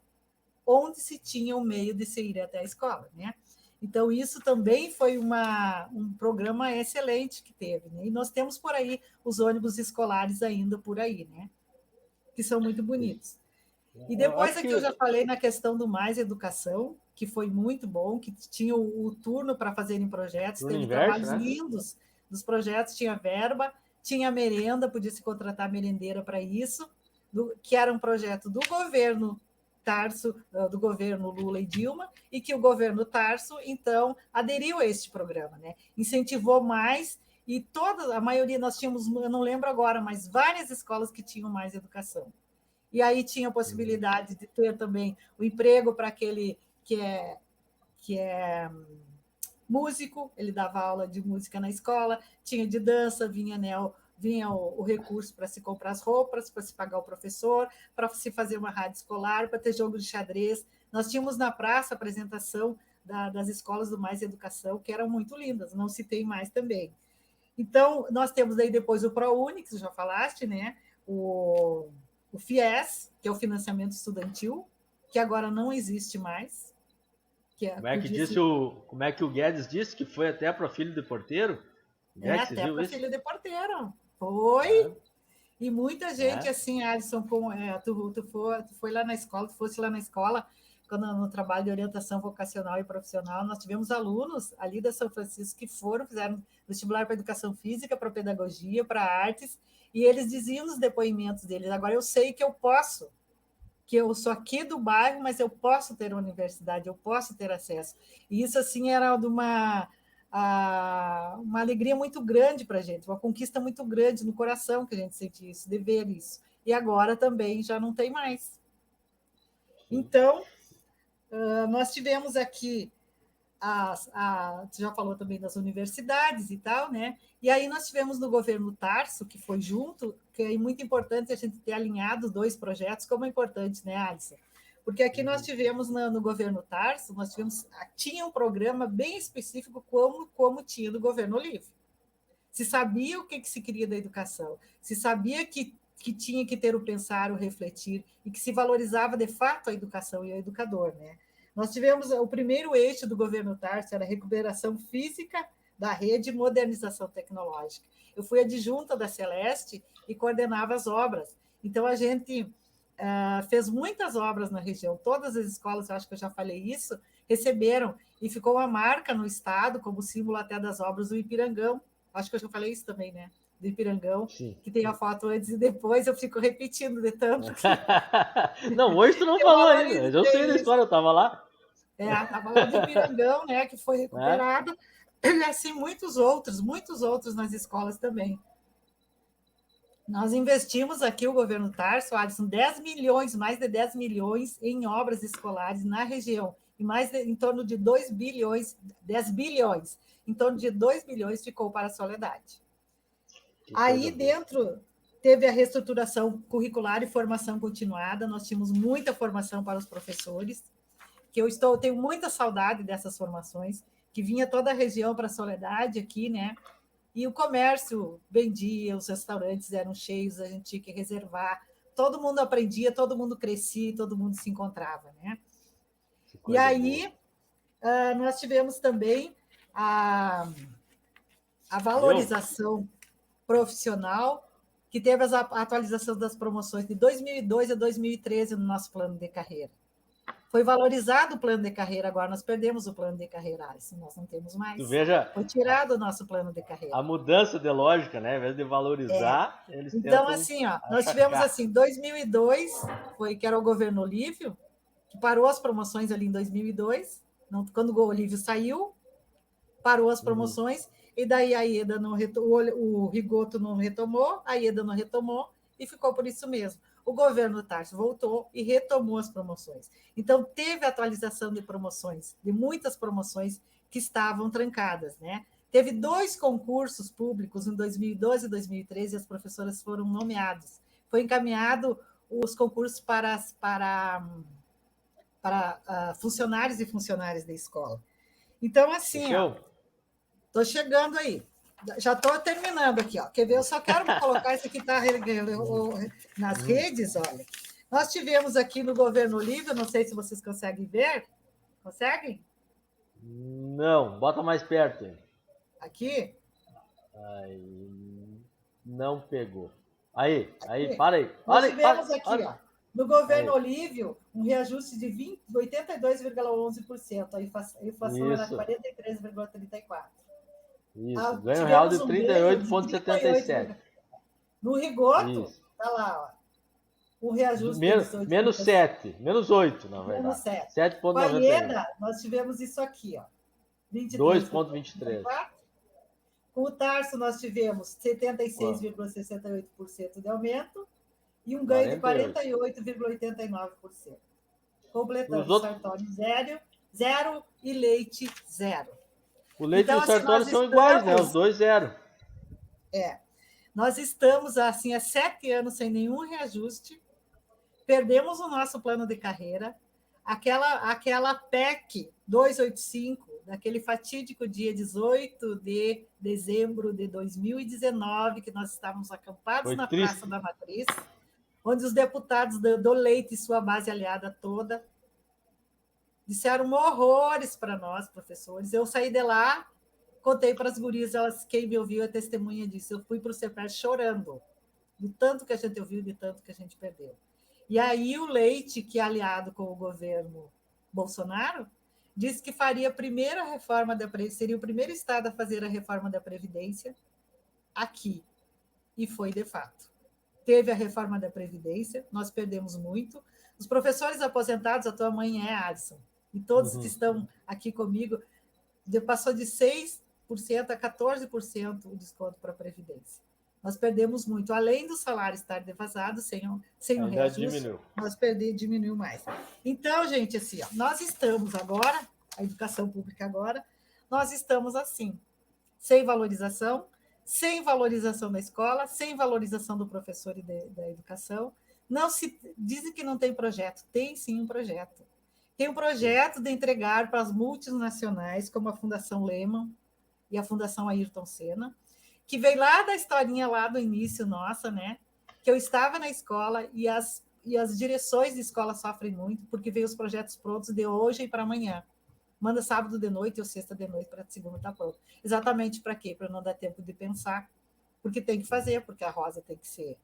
onde se tinha um meio de se ir até a escola. Né? Então, isso também foi um programa excelente que teve, né? E nós temos por aí os ônibus escolares ainda por aí, né? Que são muito bonitos. E Eu depois acho aqui que eu já falei na questão do Mais Educação, que foi muito bom, que tinha o turno para fazerem projetos, no teve universo, trabalhos né? lindos dos projetos, tinha verba, tinha merenda, podia se contratar merendeira para isso, que era um projeto do governo Tarso, do governo Lula e Dilma, e que o governo Tarso, então, aderiu a este programa, né? Incentivou mais, e a maioria, nós tínhamos, eu não lembro agora, mas várias escolas que tinham Mais Educação. E aí tinha a possibilidade de ter também o emprego para aquele que é músico, ele dava aula de música na escola, tinha de dança, vinha o recurso para se comprar as roupas, para se pagar o professor, para se fazer uma rádio escolar, para ter jogo de xadrez. Nós tínhamos na praça a apresentação das escolas do Mais Educação, que eram muito lindas, não citei mais também. Então, nós temos aí depois o ProUni, que você já falaste, né? O FIES, que é o financiamento estudantil, que agora não existe mais. Como é que o Guedes disse que foi até para filho de porteiro? Guedes, você Até viu para isso? filho de porteiro. Foi. E muita gente, assim, Alisson, tu foi lá na escola, tu fosse lá na escola, quando no trabalho de orientação vocacional e profissional, nós tivemos alunos ali da São Francisco que fizeram vestibular para educação física, para pedagogia, para artes, e eles diziam nos depoimentos deles: agora eu sei que eu posso, que eu sou aqui do bairro, mas eu posso ter uma universidade, eu posso ter acesso. E isso, assim, era de uma alegria muito grande para a gente, uma conquista muito grande no coração que a gente sentia isso, de ver isso. E agora também já não tem mais. Então, nós tivemos aqui, você já falou também das universidades e tal, né? E aí nós tivemos no governo Tarso, que foi junto, que é muito importante a gente ter alinhado dois projetos, como é importante, né, Alisson? Porque aqui nós tivemos no governo Tarso, tinha um programa bem específico como tinha no governo Olívio. Se sabia o que se queria da educação, se sabia que tinha que ter o pensar, o refletir, e que se valorizava de fato a educação e o educador, né? Nós tivemos o primeiro eixo do governo Tarso, era a recuperação física da rede e modernização tecnológica. Eu fui adjunta da Celeste e coordenava as obras. Então, a gente fez muitas obras na região, todas as escolas, eu acho que eu já falei isso, receberam, e ficou uma marca no estado, como símbolo até das obras do Ipirangão. Acho que eu já falei isso também, né? Do Ipirangão, Sim. que tem a foto antes e depois, eu fico repetindo de tanto que... Não, hoje tu não eu falou ainda, mas eu sei da isso. história, eu estava lá. Estava lá do Ipirangão, né, que foi recuperado, e assim muitos outros nas escolas também. Nós investimos aqui, o governo Tarso, Alisson, 10 milhões, mais de 10 milhões em obras escolares na região, e em torno de 2 bilhões, 10 bilhões, em torno de 2 bilhões ficou para a Soledade. Aí dentro teve a reestruturação curricular e formação continuada, nós tínhamos muita formação para os professores, que tenho muita saudade dessas formações, que vinha toda a região para a Soledade aqui, né? E o comércio vendia, os restaurantes eram cheios, a gente tinha que reservar. Todo mundo aprendia, todo mundo crescia, todo mundo se encontrava, né? E aí nós tivemos também a valorização profissional, que teve a atualização das promoções de 2002 a 2013 no nosso plano de carreira. Foi valorizado o plano de carreira, agora nós perdemos o plano de carreira, Alisson, nós não temos mais. Tu veja, foi tirado o nosso plano de carreira. A mudança de lógica, né? Ao invés de valorizar, eles então, tentam assim, nós tivemos assim, 2002, que era o governo Olívio, que parou as promoções ali em 2002, quando o Olívio saiu, parou as promoções, e daí a IEDA não retomou, o Rigoto não retomou, a IEDA não retomou, e ficou por isso mesmo. O governo Tarso voltou e retomou as promoções. Então, teve atualização de promoções, de muitas promoções que estavam trancadas, né? Teve 2 concursos públicos em 2012 e 2013, e as professoras foram nomeadas. Foi encaminhado os concursos para funcionários e funcionárias da escola. Então, assim, estou chegando aí. Já estou terminando aqui, ó. Quer ver? Eu só quero colocar isso aqui tá nas redes, olha. Nós tivemos aqui no governo Olívio, não sei se vocês conseguem ver. Conseguem? Não, bota mais perto. Hein? Aqui? Aí, não pegou. Aí, Aqui. para aí. Nós tivemos aqui, para. ó, no governo Aí. Olívio, um reajuste de 82,11%. A inflação era Isso. 43,34%. Isso, ganho real de Tivemos um ganho de 38,77. No Rigoto, Isso. tá lá, ó. O reajuste Menos 7, menos 8, na verdade. Menos 7. 7,98. Com a IEDA, nós tivemos isso aqui, ó. 2,23. Com o Tarso, nós tivemos 76,68% de aumento e um ganho de 48,89%. Completando o Sartori 0 e Leite 0. O Leite então, e o Sartori são iguais, né? Os dois 0. Nós estamos, assim, há 7 anos sem nenhum reajuste. Perdemos o nosso plano de carreira. Aquela PEC 285, daquele fatídico dia 18 de dezembro de 2019, que nós estávamos acampados na Praça da Matriz, onde os deputados do Leite e sua base aliada toda disseram horrores para nós, professores. Eu saí de lá, contei para as gurias, quem me ouviu é testemunha disso. Eu fui para o CEPER chorando, de tanto que a gente ouviu, de tanto que a gente perdeu. E aí o Leite, que é aliado com o governo Bolsonaro, disse que faria a primeira reforma da Previdência, seria o primeiro estado a fazer a reforma da Previdência aqui. E foi de fato. Teve a reforma da Previdência, nós perdemos muito. Os professores aposentados, a tua mãe é, Alisson, e todos que estão aqui comigo, passou de 6% a 14% o desconto para a Previdência. Nós perdemos muito. Além do salário estar defasado, sem o reajuste, nós diminuiu mais. Então, gente, assim, ó, nós estamos agora, a educação pública agora, nós estamos assim, sem valorização da escola, sem valorização do professor e da educação. Dizem que não tem projeto. Tem sim um projeto. Tem um projeto de entregar para as multinacionais, como a Fundação Lehman e a Fundação Ayrton Senna, que veio lá da historinha lá do início nossa, né? Que eu estava na escola e as direções de escola sofrem muito, porque veio os projetos prontos de hoje e para amanhã. Manda sábado de noite ou sexta de noite para segunda estar pronto. Exatamente para quê? Para não dar tempo de pensar. Porque tem que fazer, porque a rosa tem que ser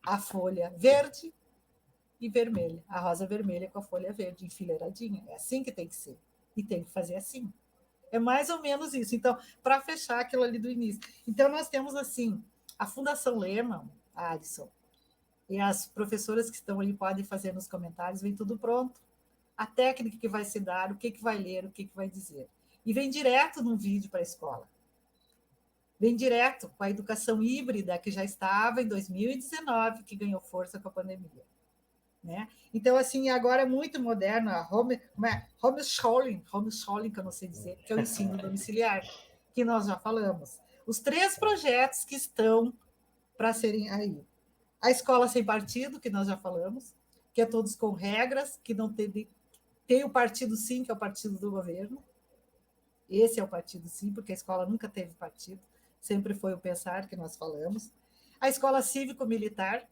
a folha verde e vermelha. A rosa vermelha com a folha verde, enfileiradinha. É assim que tem que ser. E tem que fazer assim. É mais ou menos isso. Então, para fechar aquilo ali do início. Então, nós temos, assim, a Fundação Lehman, a Alisson, e as professoras que estão aí podem fazer nos comentários, vem tudo pronto. A técnica que vai se dar, o que vai ler, o que vai dizer. E vem direto num vídeo para a escola. Vem direto com a educação híbrida, que já estava em 2019, que ganhou força com a pandemia. Né? Então, assim, agora é muito moderno, a homeschooling, que eu não sei dizer, que é o ensino domiciliar, que nós já falamos. Os 3 projetos que estão para serem aí. A escola sem partido, que nós já falamos, que é todos com regras, que não tem o partido sim, que é o partido do governo. Esse é o partido sim, porque a escola nunca teve partido, sempre foi o pensar que nós falamos. A escola cívico-militar,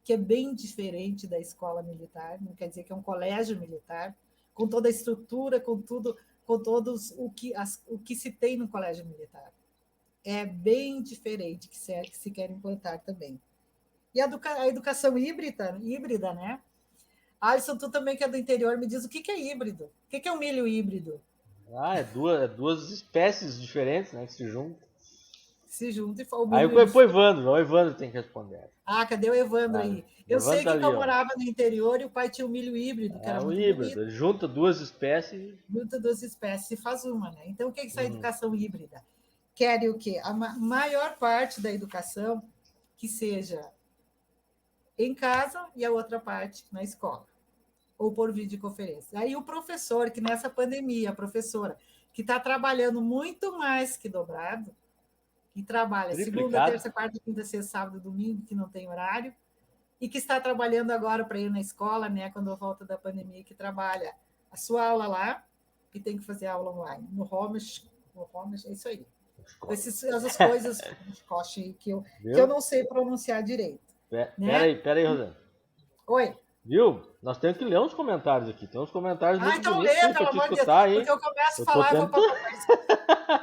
que é bem diferente da escola militar, não quer dizer que é um colégio militar, com toda a estrutura, com todos o que se tem no colégio militar. É bem diferente que se quer implantar também. E a educação híbrida, né? Alisson, tu também que é do interior, me diz o que é híbrido? O que é um milho híbrido? É duas espécies diferentes, né, que se juntam. Se junta e aí o Evandro tem que responder. Cadê o Evandro aí? Eu sei que eu morava no interior e o pai tinha um milho híbrido, que era muito híbrido. bonito. Ele junta 2 espécies. Junta 2 espécies e faz uma, né? Então, o que é essa educação híbrida? Querem o quê? A maior parte da educação que seja em casa e a outra parte na escola, ou por videoconferência. Aí o professor, que nessa pandemia, a professora, que está trabalhando muito mais que dobrado, que trabalha segunda, terça, quarta, quinta, sexta, sábado, domingo, que não tem horário, e que está trabalhando agora para ir na escola, né, quando volta da pandemia, que trabalha a sua aula lá e tem que fazer aula online. No home, é isso aí. Essas coisas que eu não sei pronunciar direito. Peraí, Rosana. Oi. Viu? Nós temos que ler uns comentários aqui. Tem uns comentários muito Então bonitos lê, aí pelo pra te amor de Deus, escutar, hein? porque eu começo a Eu tô falar e vou para conversa.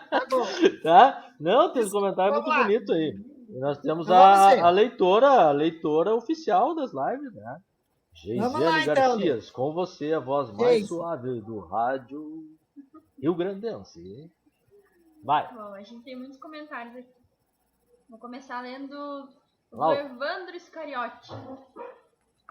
Tá bom. Tá? Não, tem uns Desculpa, comentários vamos muito lá. bonitos aí. E nós temos Então vamos a ver. leitora oficial das lives, né? Vamos Geisiane lá, então, Lê. Garcias, com você, a voz mais Geise. suave do rádio Rio Grandense. Vai. Bom, a gente tem muitos comentários aqui. Vou começar lendo o do Lau. Evandro Iscariote.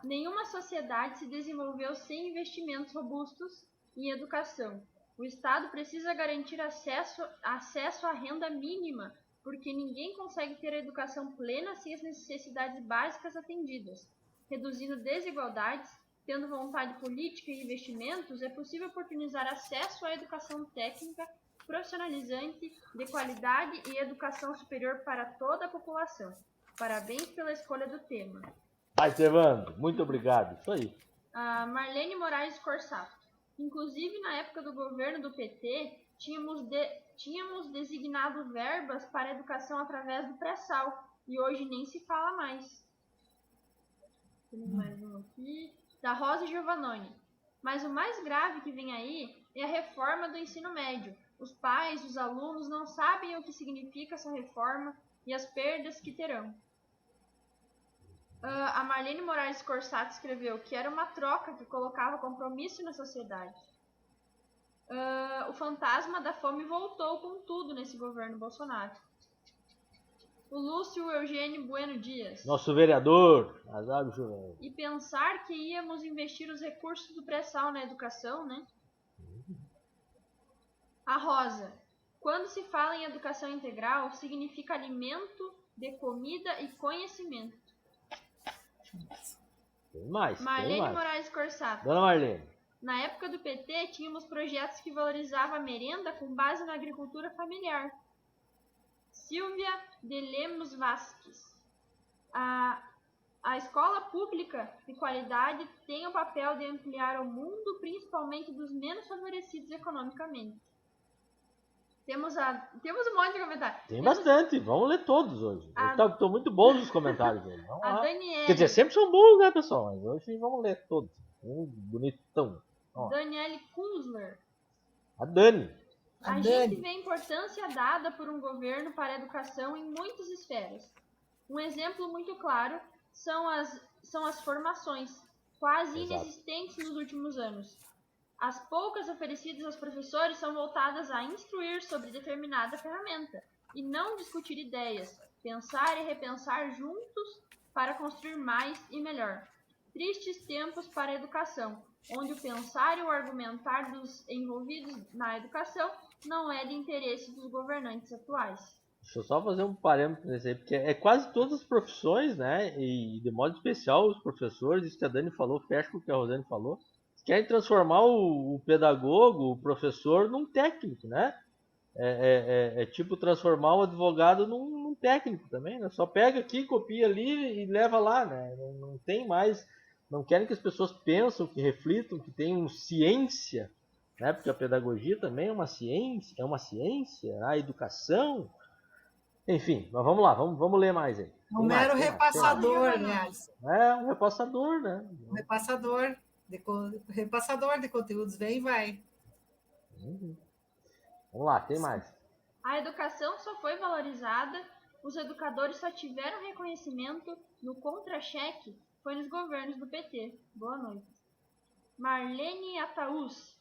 Nenhuma sociedade se desenvolveu sem investimentos robustos em educação. O Estado precisa garantir acesso à renda mínima, porque ninguém consegue ter a educação plena sem as necessidades básicas atendidas. Reduzindo desigualdades, tendo vontade política e investimentos, é possível oportunizar acesso à educação técnica, profissionalizante, de qualidade e educação superior para toda a população. Parabéns pela escolha do tema. Vai, Evandro. Muito obrigado. Isso aí. A Marlene Moraes Corsato. Inclusive, na época do governo do PT, tínhamos designado verbas para a educação através do pré-sal, e hoje nem se fala mais. Temos mais um aqui. Da Rosa Giovannoni. Mas o mais grave que vem aí é a reforma do ensino médio. Os pais, os alunos não sabem o que significa essa reforma e as perdas que terão. A Marlene Moraes Corsato escreveu que era uma troca que colocava compromisso na sociedade. O fantasma da fome voltou com tudo nesse governo Bolsonaro. O Lúcio Eugênio Bueno Dias. Nosso vereador, Azar Júnior. E pensar que íamos investir os recursos do pré-sal na educação, né? A Rosa. Quando se fala em educação integral, significa alimento, de comida e conhecimento. Tem mais, Marlene tem mais. Moraes Corsato. Dona Marlene. Na época do PT, tínhamos projetos que valorizavam a merenda com base na agricultura familiar. Silvia de Lemos Vasques. A escola pública de qualidade tem o papel de ampliar o mundo, principalmente dos menos favorecidos economicamente. Temos um monte de comentários. Tem bastante, vamos ler todos hoje. Estão muito bons os comentários hoje. Vamos A lá. Daniele. Quer dizer, sempre são bons, né, pessoal? Mas hoje vamos ler todos. Bonitão. Ó, Daniele Kunzler. a Dani. A gente vê a importância dada por um governo para a educação em muitas esferas. Um exemplo muito claro são as formações, quase inexistentes nos últimos anos. As poucas oferecidas aos professores são voltadas a instruir sobre determinada ferramenta e não discutir ideias, pensar e repensar juntos para construir mais e melhor. Tristes tempos para a educação, onde o pensar e o argumentar dos envolvidos na educação não é de interesse dos governantes atuais. Deixa eu só fazer um parâmetro nesse aí, porque é quase todas as profissões, né? E de modo especial os professores, isso que a Dani falou, fecha com o que a Rosane falou, querem transformar o pedagogo, o professor, num técnico, né? É tipo transformar o advogado num técnico também, né? Só pega aqui, copia ali e leva lá, né? Não tem mais, não querem que as pessoas pensem, que reflitam, que tenham ciência, né? Porque a pedagogia também é uma ciência, a educação, enfim, mas vamos lá, vamos ler mais aí. Um mero repassador, né, Alisson? É, um repassador, né? Um repassador de conteúdos, vem e vai. Vamos lá, tem mais. A educação só foi valorizada, os educadores só tiveram reconhecimento no contra-cheque, foi nos governos do PT. Boa noite. Marlene Ataús.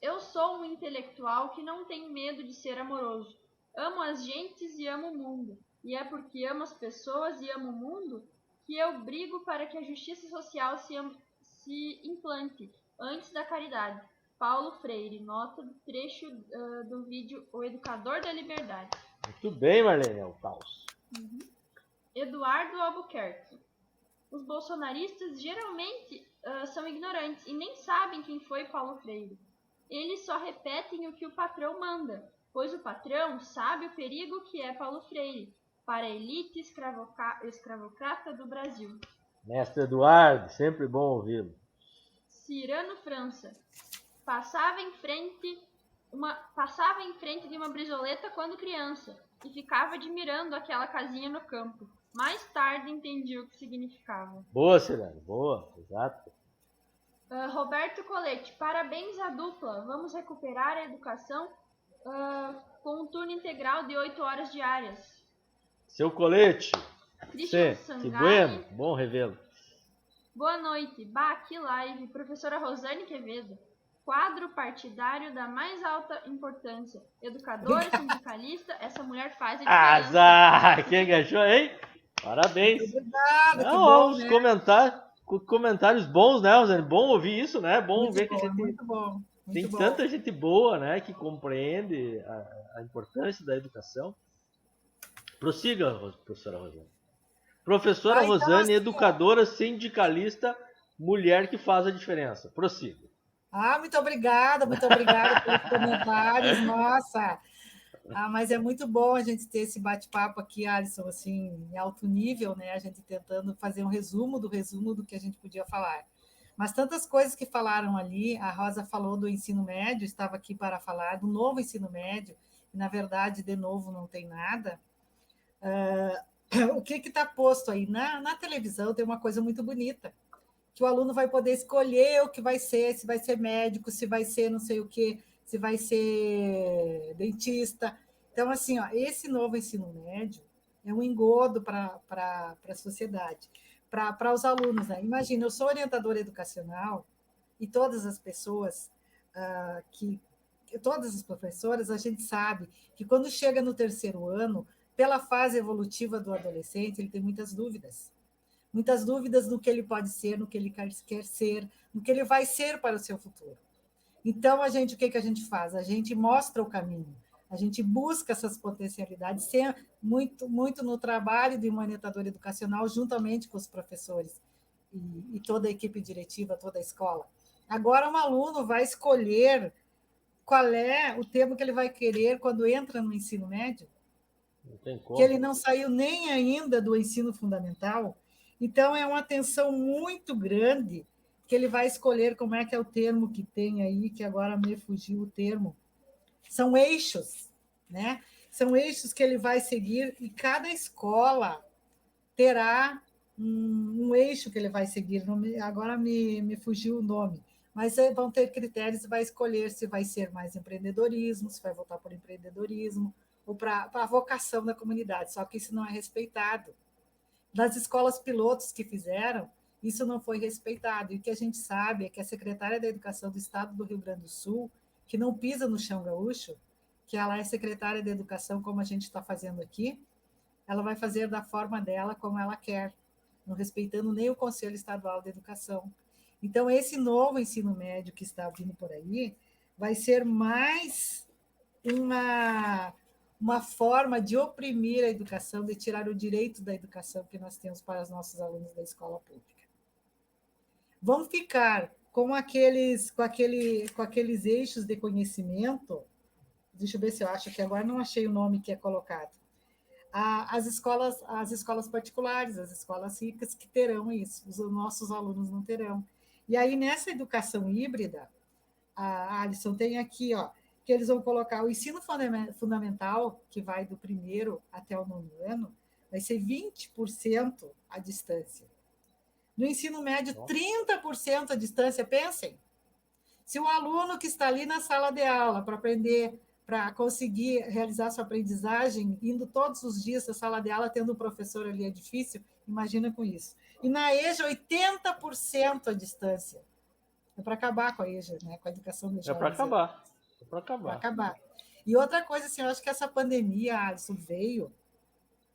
Eu sou um intelectual que não tem medo de ser amoroso. Amo as gentes e amo o mundo. E é porque amo as pessoas e amo o mundo que eu brigo para que a justiça social se implante antes da caridade. Paulo Freire, nota do trecho do vídeo O Educador da Liberdade. Muito bem, Marlene, é o caos. Eduardo Albuquerque. Os bolsonaristas geralmente são ignorantes e nem sabem quem foi Paulo Freire. Eles só repetem o que o patrão manda, pois o patrão sabe o perigo que é Paulo Freire para a elite escravocrata do Brasil. Mestre Eduardo, sempre bom ouvi-lo. Cirano França. Passava em frente de uma brizoleta quando criança e ficava admirando aquela casinha no campo. Mais tarde entendi o que significava. Boa, Cirane, boa, exato. Roberto Colete, parabéns à dupla. Vamos recuperar a educação com um turno integral de 8 horas diárias. Seu Colete, Christian que Sangari, bueno, bom revê-lo. boa noite. Bah, que live. Professora Rosane Quevedo. Quadro partidário da mais alta importância. Educadora, sindicalista, essa mulher faz a diferença. Azar, quem engajou, hein? Parabéns. Obrigada, que Não, bom, os né? comentários bons, né, Rosane? Bom ouvir isso, né? Bom Muito ver bom, que a gente muito bom. tem Muito bom. tanta gente boa, né, que compreende a importância da educação. Prossiga, professora Rosane. Professora Então, Rosane, assim, educadora, sindicalista, mulher que faz a diferença. Prossiga. muito obrigada pelos comentários. Nossa, mas é muito bom a gente ter esse bate-papo aqui, Alisson, assim, em alto nível, né? A gente tentando fazer um resumo do que a gente podia falar. Mas tantas coisas que falaram ali, a Rosa falou do ensino médio, estava aqui para falar do novo ensino médio, e na verdade, de novo, não tem nada. O que está posto aí? Na televisão tem uma coisa muito bonita, que o aluno vai poder escolher o que vai ser, se vai ser médico, se vai ser não sei o quê, se vai ser dentista. Então, assim, ó, esse novo ensino médio é um engodo para a sociedade, para os alunos. Né? Imagina, eu sou orientadora educacional e todas as pessoas todas as professoras, a gente sabe que quando chega no terceiro ano, pela fase evolutiva do adolescente, ele tem muitas dúvidas no que ele pode ser, no que ele quer ser, no que ele vai ser para o seu futuro. Então, o que a gente faz? A gente mostra o caminho, a gente busca essas potencialidades, muito, muito no trabalho de um orientador educacional, juntamente com os professores e toda a equipe diretiva, toda a escola. Agora, um aluno vai escolher qual é o tema que ele vai querer quando entra no ensino médio, Não tem como. que ele não saiu nem ainda do ensino fundamental. Então, é uma tensão muito grande que ele vai escolher como é que é o termo que tem aí, que agora me fugiu o termo. São eixos, né? São eixos que ele vai seguir e cada escola terá um eixo que ele vai seguir. Agora me fugiu o nome. Mas vão ter critérios e vai escolher se vai ser mais empreendedorismo, se vai voltar para o empreendedorismo, ou para a vocação da comunidade. Só que isso não é respeitado. Das escolas pilotos que fizeram, isso não foi respeitado. E o que a gente sabe é que a secretária da Educação do Estado do Rio Grande do Sul, que não pisa no chão gaúcho, que ela é secretária da Educação, como a gente está fazendo aqui, ela vai fazer da forma dela como ela quer, não respeitando nem o Conselho Estadual de Educação. Então, esse novo ensino médio que está vindo por aí vai ser mais uma forma de oprimir a educação, de tirar o direito da educação que nós temos para os nossos alunos da escola pública. Vão ficar com aqueles eixos de conhecimento. Deixa eu ver se eu acho que agora não achei o nome que é colocado. As escolas particulares, as escolas ricas que terão isso, os nossos alunos não terão. E aí, nessa educação híbrida, a Alisson tem aqui, ó, que eles vão colocar o ensino fundamental, que vai do primeiro até o nono ano, vai ser 20% à distância. No ensino médio, 30% à distância, pensem. Se o aluno que está ali na sala de aula para aprender, para conseguir realizar sua aprendizagem, indo todos os dias na sala de aula, tendo um professor ali é difícil, imagina com isso. E na EJA, 80% à distância. É para acabar com a EJA, né? Com a educação do jovem. É para acabar. Para acabar. E outra coisa, assim, eu acho que essa pandemia, Alisson, veio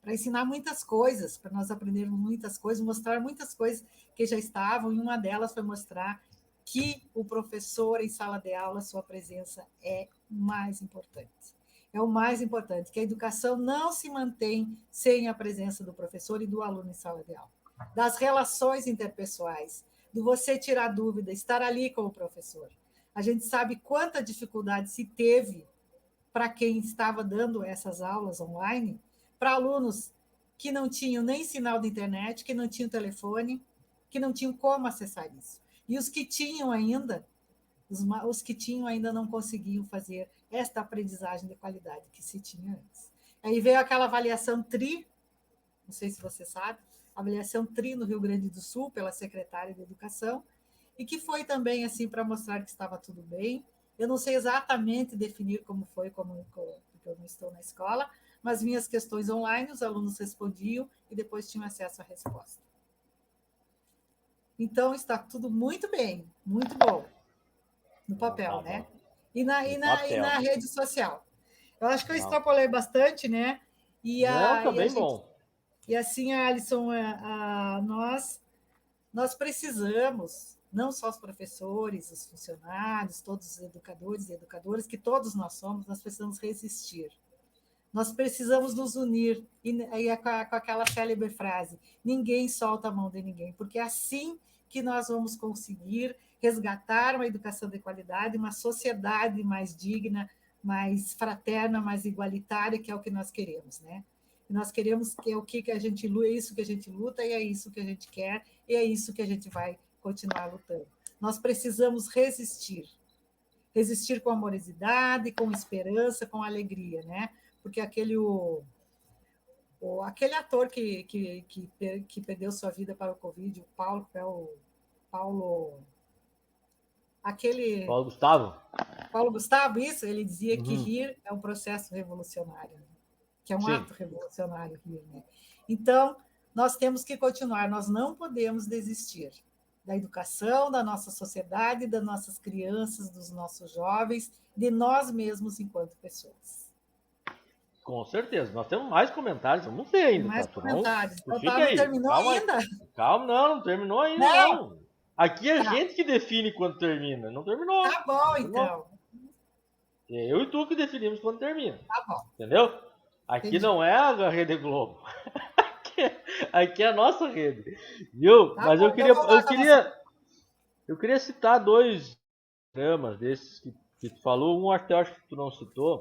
para ensinar muitas coisas, para nós aprendermos muitas coisas, mostrar muitas coisas que já estavam, e uma delas foi mostrar que o professor em sala de aula, sua presença é mais importante. É o mais importante, que a educação não se mantém sem a presença do professor e do aluno em sala de aula. Das relações interpessoais, do você tirar dúvida, estar ali com o professor. A gente sabe quanta dificuldade se teve para quem estava dando essas aulas online, para alunos que não tinham nem sinal de internet, que não tinham telefone, que não tinham como acessar isso. E os que tinham ainda, não conseguiam fazer esta aprendizagem de qualidade que se tinha antes. Aí veio aquela avaliação TRI, não sei se você sabe, avaliação TRI no Rio Grande do Sul, pela secretária de Educação, e que foi também assim para mostrar que estava tudo bem. Eu não sei exatamente definir como foi, porque eu não estou na escola, mas minhas questões online, os alunos respondiam e depois tinham acesso à resposta. Então, está tudo muito bem, muito bom, no papel, Tá né? bom. E na rede social. Eu acho que eu extrapolei bastante, né? Não, tá bem bom. E assim, Alisson, nós precisamos, não só os professores, os funcionários, todos os educadores e educadoras, que todos nós somos, nós precisamos resistir. Nós precisamos nos unir, e com aquela célebre frase, ninguém solta a mão de ninguém, porque é assim que nós vamos conseguir resgatar uma educação de qualidade, uma sociedade mais digna, mais fraterna, mais igualitária, que é o que nós queremos, né? Nós queremos que é o que a gente luta, é isso que a gente luta, e é isso que a gente quer, e é isso que a gente vai continuar lutando. Nós precisamos resistir. Resistir com amorosidade, com esperança, com alegria, né? Porque aquele ator que perdeu sua vida para o Covid, o Paulo Gustavo? Paulo Gustavo, isso, ele dizia que rir é um processo revolucionário, né? Que é um ato revolucionário rir, né? Então, nós temos que continuar, nós não podemos desistir da educação, da nossa sociedade, das nossas crianças, dos nossos jovens, de nós mesmos enquanto pessoas. Com certeza. Nós temos mais comentários, vamos ver ainda. Mais comentários. Então, Não terminou ainda? Calma, não terminou ainda, não. Aqui é a gente que define quando termina, não terminou. Tá bom, então. É eu e tu que definimos quando termina. Tá bom. Entendeu? Aqui Entendi. não é a Rede Globo. Aqui é a nossa rede. Viu? Tá Mas bom, eu queria citar 2 dramas desses que tu falou. Um até acho que tu não citou,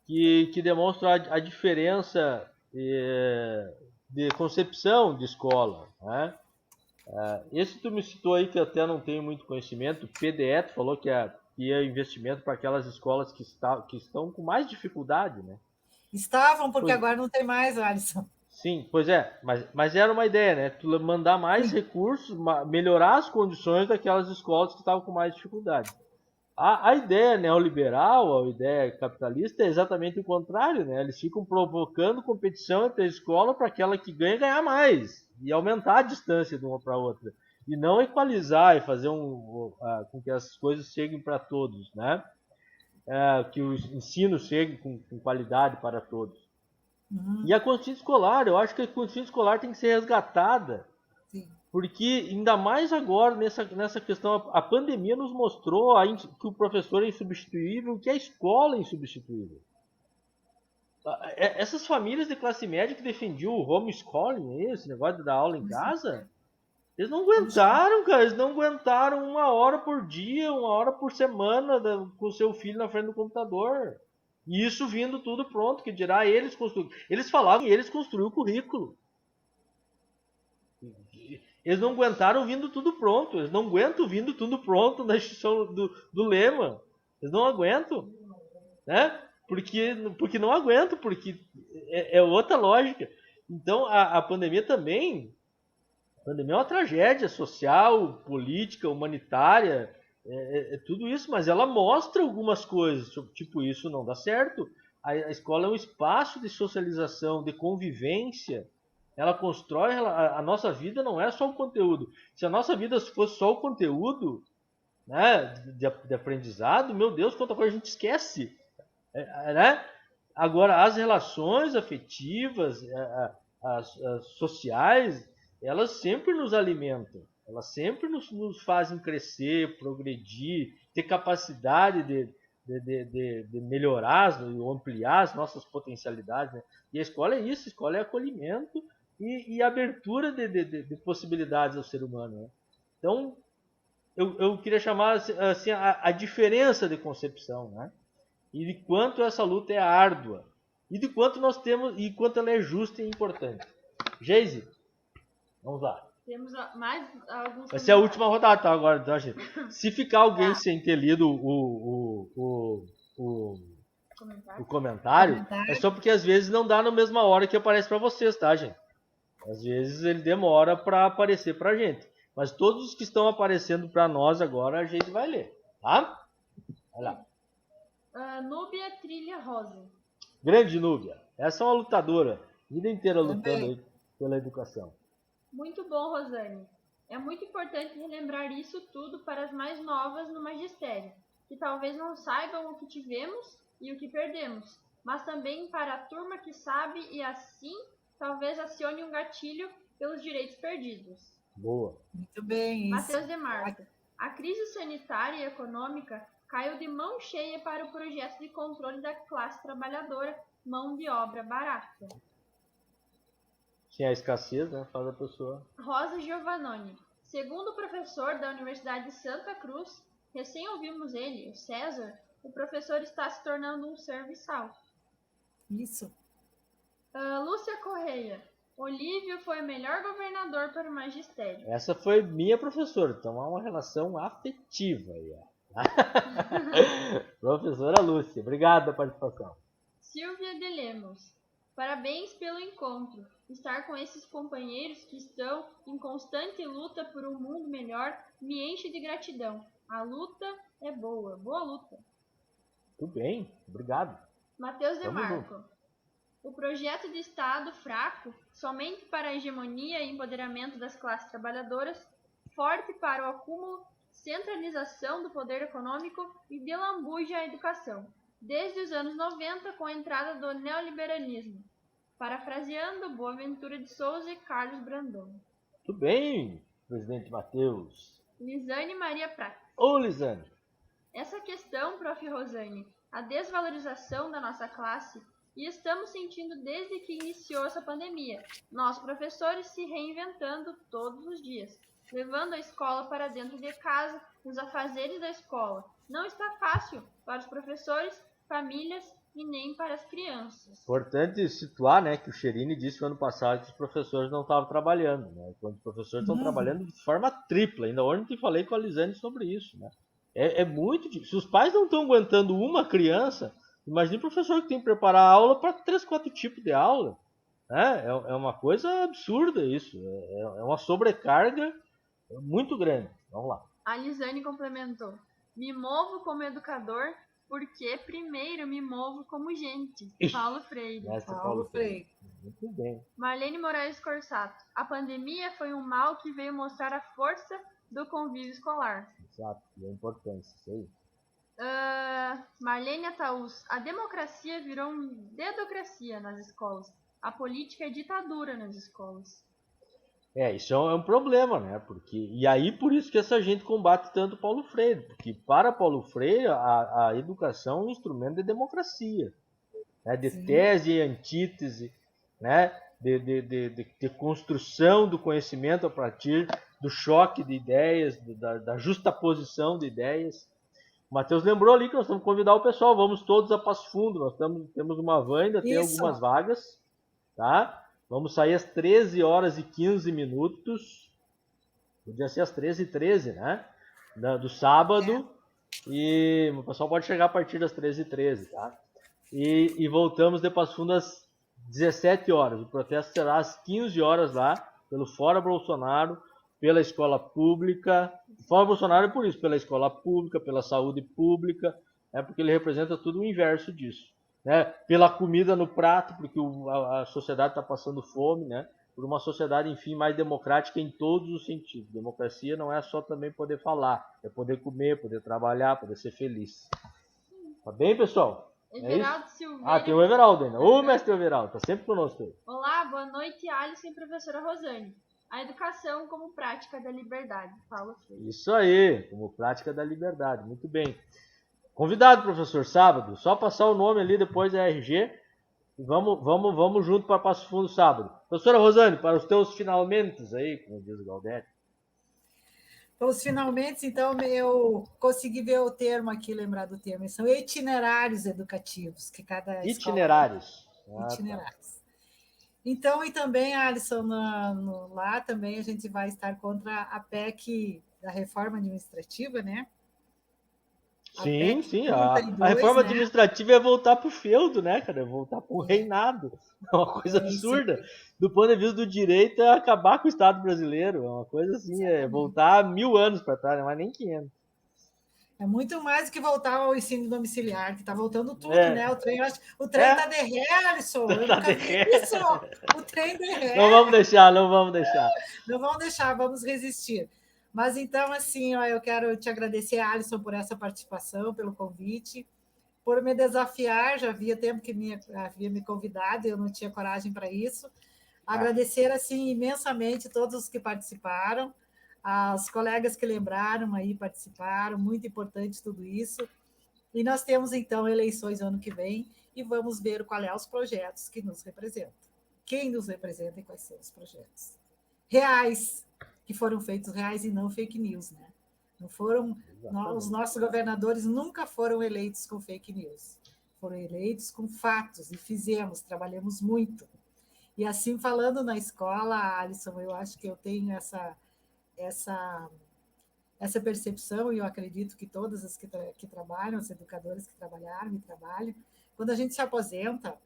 que demonstra a diferença de concepção de escola, né? Esse tu me citou aí que eu até não tenho muito conhecimento. O PDE tu falou que é investimento para aquelas escolas que estão com mais dificuldade, né? Estavam, porque agora não tem mais, Alisson. Sim, pois é, mas era uma ideia, né? Tu mandar mais recursos, melhorar as condições daquelas escolas que estavam com mais dificuldade. A ideia neoliberal, a ideia capitalista é exatamente o contrário, né? Eles ficam provocando competição entre a escola para aquela que ganhar mais e aumentar a distância de uma para outra. E não equalizar e fazer com que as coisas cheguem para todos, né? Que o ensino chegue com qualidade para todos. E a consciência escolar, eu acho que a consciência escolar tem que ser resgatada. Sim. Porque, ainda mais agora, nessa questão, a pandemia nos mostrou que o professor é insubstituível, que a escola é insubstituível. Essas famílias de classe média que defendiam o homeschooling, esse negócio de dar aula em casa, eles não aguentaram, cara. Eles não aguentaram 1 hora por dia, 1 hora por semana com o seu filho na frente do computador. E isso vindo tudo pronto, que dirá eles construíram. Eles falavam que eles construíram o currículo. Eles não aguentaram vindo tudo pronto. Eles não aguentam vindo tudo pronto na instituição do Lema. Eles não aguentam. Né? Porque não aguentam, porque é outra lógica. Então, a pandemia também... A pandemia é uma tragédia social, política, humanitária... tudo isso, mas ela mostra algumas coisas, tipo, isso não dá certo. A escola é um espaço de socialização, de convivência. Ela constrói, a nossa vida não é só o conteúdo. Se a nossa vida fosse só o conteúdo, né, de aprendizado, meu Deus, quanta coisa a gente esquece. Né? Agora, as relações afetivas, as sociais, elas sempre nos alimentam. Elas sempre nos fazem crescer, progredir, ter capacidade de melhorar ou ampliar as nossas potencialidades. Né? E a escola é isso, a escola é acolhimento e abertura de possibilidades ao ser humano. Né? Então, eu queria chamar assim, a diferença de concepção, né? E de quanto essa luta é árdua, e de quanto nós temos, e quanto ela é justa e importante. Geise, vamos lá. Temos mais alguns. Vai ser a última rodada, tá? Agora, então, gente. Se ficar alguém sem ter lido o comentário, é só porque às vezes não dá na mesma hora que aparece para vocês, tá, gente? Às vezes ele demora para aparecer para a gente. Mas todos os que estão aparecendo para nós agora, a gente vai ler, tá? Vai lá. Núbia Trilha Rosa. Grande Núbia. Essa é uma lutadora. Vida inteira lutando Também. aí pela educação. Muito bom, Rosane. É muito importante relembrar isso tudo para as mais novas no magistério, que talvez não saibam o que tivemos e o que perdemos, mas também para a turma que sabe e assim talvez acione um gatilho pelos direitos perdidos. Boa. Muito bem, isso. Matheus Demarco. A crise sanitária e econômica caiu de mão cheia para o projeto de controle da classe trabalhadora, mão de obra barata. Sem a escassez, né? Faz a pessoa. Rosa Giovannoni. Segundo o professor da Universidade de Santa Cruz, recém ouvimos ele, o César, o professor está se tornando um serviçal. Isso. Lúcia Correia. Olívio foi o melhor governador para o magistério. Essa foi minha professora, então há uma relação afetiva aí. Professora Lúcia, obrigado pela participação. Silvia de Lemos. Parabéns pelo encontro. Estar com esses companheiros que estão em constante luta por um mundo melhor me enche de gratidão. A luta é boa. Boa luta. Tudo bem, obrigado. Matheus Tamo Demarco. O projeto de Estado fraco, somente para a hegemonia e empoderamento das classes trabalhadoras, forte para o acúmulo, centralização do poder econômico e de lambuja à educação, desde os anos 90 com a entrada do neoliberalismo. Parafraseando Boaventura de Souza e Carlos Brandão. Tudo bem, presidente Matheus. Lisane Maria Prata. Ô, Lisane. Essa questão, prof. Rosane, a desvalorização da nossa classe, e estamos sentindo desde que iniciou essa pandemia, nós professores se reinventando todos os dias, levando a escola para dentro de casa, nos afazeres da escola. Não está fácil para os professores, famílias e nem para as crianças. Importante situar, né, que o Cherini disse no ano passado que os professores não estavam trabalhando, né? Quando os professores estão trabalhando de forma tripla. Ainda ontem falei com a Lisane sobre isso, né? É muito difícil. Se os pais não estão aguentando uma criança, imagine o professor que tem que preparar a aula para 3, 4 tipos de aula. Né? É uma coisa absurda isso. É uma sobrecarga muito grande. Vamos lá. A Lisane complementou. Me movo como educador porque primeiro me movo como gente. Paulo Freire. Paulo Freire. Muito bem. Marlene Moraes Corsato. A pandemia foi um mal que veio mostrar a força do convívio escolar. Exato. E a importância. Isso aí. Marlene Ataús. A democracia virou dedocracia nas escolas. A política é ditadura nas escolas. Isso é um problema, né? E aí por isso que essa gente combate tanto Paulo Freire, porque para Paulo Freire a educação é um instrumento de democracia, né? De Sim. tese e antítese, né? De construção do conhecimento a partir do choque de ideias, da justaposição de ideias. O Matheus lembrou ali que nós temos que convidar o pessoal, vamos todos a Passo Fundo, nós temos uma van, ainda tem algumas vagas, tá? Vamos sair às 13 horas e 15 minutos. Podia ser às 13h13, né? Do sábado. E o pessoal pode chegar a partir das 13h13, tá? E voltamos de Passo Fundo às 17 horas. O protesto será às 15 horas lá, pelo Fora Bolsonaro, pela escola pública. Fora Bolsonaro é por isso, pela escola pública, pela saúde pública, porque ele representa tudo o inverso disso. Né, pela comida no prato, porque a sociedade está passando fome, né, por uma sociedade, enfim, mais democrática em todos os sentidos. Democracia não é só também poder falar, é poder comer, poder trabalhar, poder ser feliz. Tá bem, pessoal? Everaldo Silveira. Tem o Everaldo ainda. Ô, mestre Everaldo, tá sempre conosco aí. Olá, boa noite, Alisson e professora Rosane. A educação como prática da liberdade. Paulo Freire. Isso aí, como prática da liberdade. Muito bem. Convidado, professor, sábado. Só passar o nome ali depois da RG. E vamos junto para Passo Fundo sábado. Professora Rosane, para os teus finalmente aí, como diz o Galdério. Os finalmente, então, eu consegui ver o termo aqui, lembrar do termo. São itinerários educativos, que cada itinerários. Escola... Itinerários. Tá. Então, e também, Alisson, lá também a gente vai estar contra a PEC da reforma administrativa, né? Sim, PEC sim. A 32, reforma né? administrativa é voltar pro feudo, né, cara? É voltar pro reinado. É uma coisa Isso, absurda. Do ponto de vista do direito, é acabar com o Estado brasileiro. É uma coisa assim, é exatamente. voltar 1000 anos para trás, não é nem 500. É muito mais do que voltar ao ensino domiciliar, que está voltando tudo, né? É, O trem, o trem é, está de ré, Alisson. Eu tá nunca de vi ré. isso. O trem de Não ré. vamos deixar, não vamos deixar. Não vamos deixar, vamos resistir. Mas então, assim, ó, eu quero te agradecer, Alisson, por essa participação, pelo convite, por me desafiar. Já havia tempo que havia me convidado e eu não tinha coragem para isso. Agradecer assim imensamente todos os que participaram, as colegas que lembraram aí participaram, muito importante tudo isso. E nós temos então eleições ano que vem e vamos ver qual é os projetos que nos representam. Quem nos representa e quais são os projetos reais que foram feitos reais e não fake news, né? Não foram os nossos governadores nunca foram eleitos com fake news. Foram eleitos com fatos e trabalhamos muito. E assim, falando na escola, Alisson, eu acho que eu tenho essa percepção, e eu acredito que todas as que trabalham, as educadoras que trabalharam e trabalham, quando a gente se aposenta,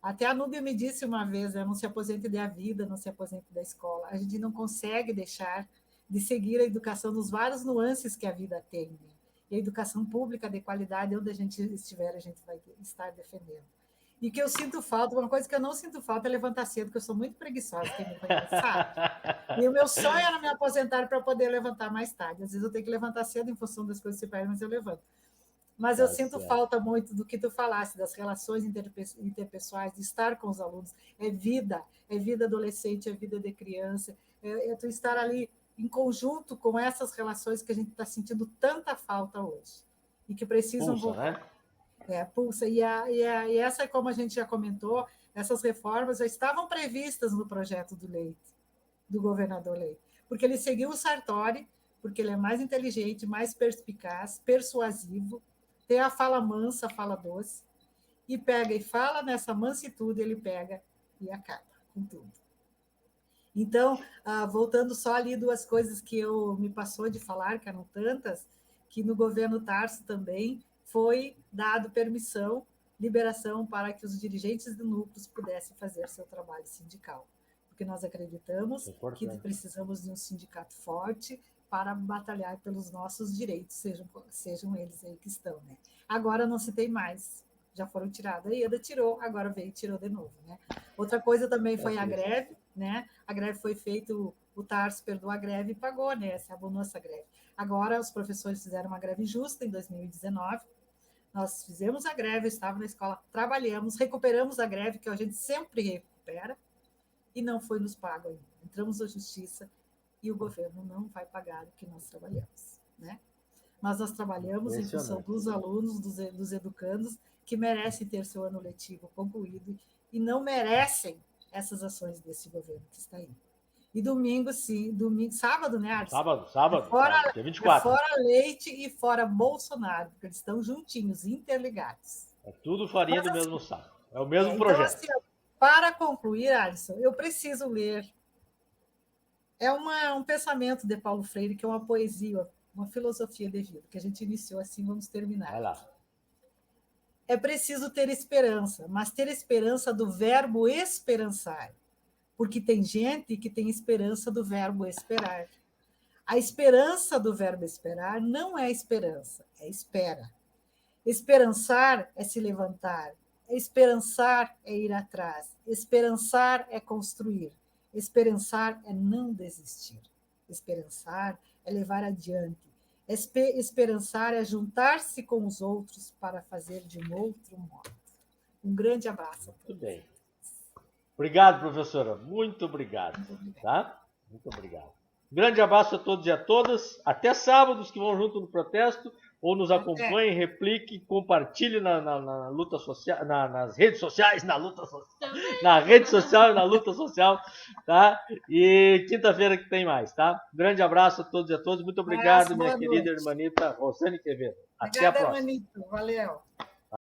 até a Núbia me disse uma vez, né, não se aposente da vida, não se aposente da escola. A gente não consegue deixar de seguir a educação nos vários nuances que a vida tem. Né? E a educação pública de qualidade, onde a gente estiver, a gente vai estar defendendo. E que eu sinto falta, uma coisa que eu não sinto falta é levantar cedo, porque eu sou muito preguiçosa, quem me conhece sabe. E o meu sonho era me aposentar para poder levantar mais tarde. Às vezes eu tenho que levantar cedo em função das coisas que se perdem, mas eu levanto. Mas eu sinto falta muito do que tu falasse, das relações interpessoais, de estar com os alunos. É vida adolescente, é vida de criança, é tu estar ali em conjunto com essas relações que a gente está sentindo tanta falta hoje e que precisam voltar. Né? Pulsa. E essa, como a gente já comentou, essas reformas já estavam previstas no projeto do governador Leite, porque ele seguiu o Sartori, porque ele é mais inteligente, mais perspicaz, persuasivo, tem a fala mansa, a fala doce, e pega e fala nessa mansitude, ele pega e acaba com tudo. Então, voltando só ali duas coisas que me passou de falar, que eram tantas, que no governo Tarso também foi dado permissão, liberação para que os dirigentes de núcleos pudessem fazer seu trabalho sindical. Porque nós acreditamos que precisamos de um sindicato forte para batalhar pelos nossos direitos, sejam eles aí que estão. Né? Agora não se tem mais, já foram tirados. A IEDA tirou, agora veio e tirou de novo. Né? Outra coisa também foi a greve, né? A greve foi feita, o Tarso perdoou a greve e pagou, né? Se abonou essa greve. Agora os professores fizeram uma greve justa em 2019, nós fizemos a greve, eu estava na escola, trabalhamos, recuperamos a greve, que a gente sempre recupera, e não foi nos pago ainda. Entramos na justiça e o governo não vai pagar o que nós trabalhamos. Né? Mas nós trabalhamos em função dos alunos, dos educandos, que merecem ter seu ano letivo concluído e não merecem essas ações desse governo que está aí. E domingo, sim, sábado, né, Alisson? Sábado, dia 24. Fora Leite e fora Bolsonaro, porque eles estão juntinhos, interligados. É tudo farinha do mesmo saco. É o mesmo projeto. Então, assim, para concluir, Alisson, eu preciso ler. É um pensamento de Paulo Freire, que é uma poesia, uma filosofia de vida, que a gente iniciou assim, vamos terminar. Vai lá. É preciso ter esperança, mas ter esperança do verbo esperançar. Porque tem gente que tem esperança do verbo esperar. A esperança do verbo esperar não é esperança, é espera. Esperançar é se levantar. Esperançar é ir atrás. Esperançar é construir. Esperançar é não desistir. Esperançar é levar adiante. Esperançar é juntar-se com os outros para fazer de um outro modo. Um grande abraço. Muito bem. Obrigado, professora. Muito obrigado. Tá? Muito obrigado. Grande abraço a todos e a todas. Até sábado, os que vão junto no protesto, ou nos acompanhem, replique, compartilhe na luta social, nas redes sociais, na rede social e na luta social, tá? E quinta-feira que tem mais, tá? Grande abraço a todos e a todas. Muito obrigado, minha querida irmanita Rosane Quevedo. Até a próxima. Obrigada, irmanito. Valeu.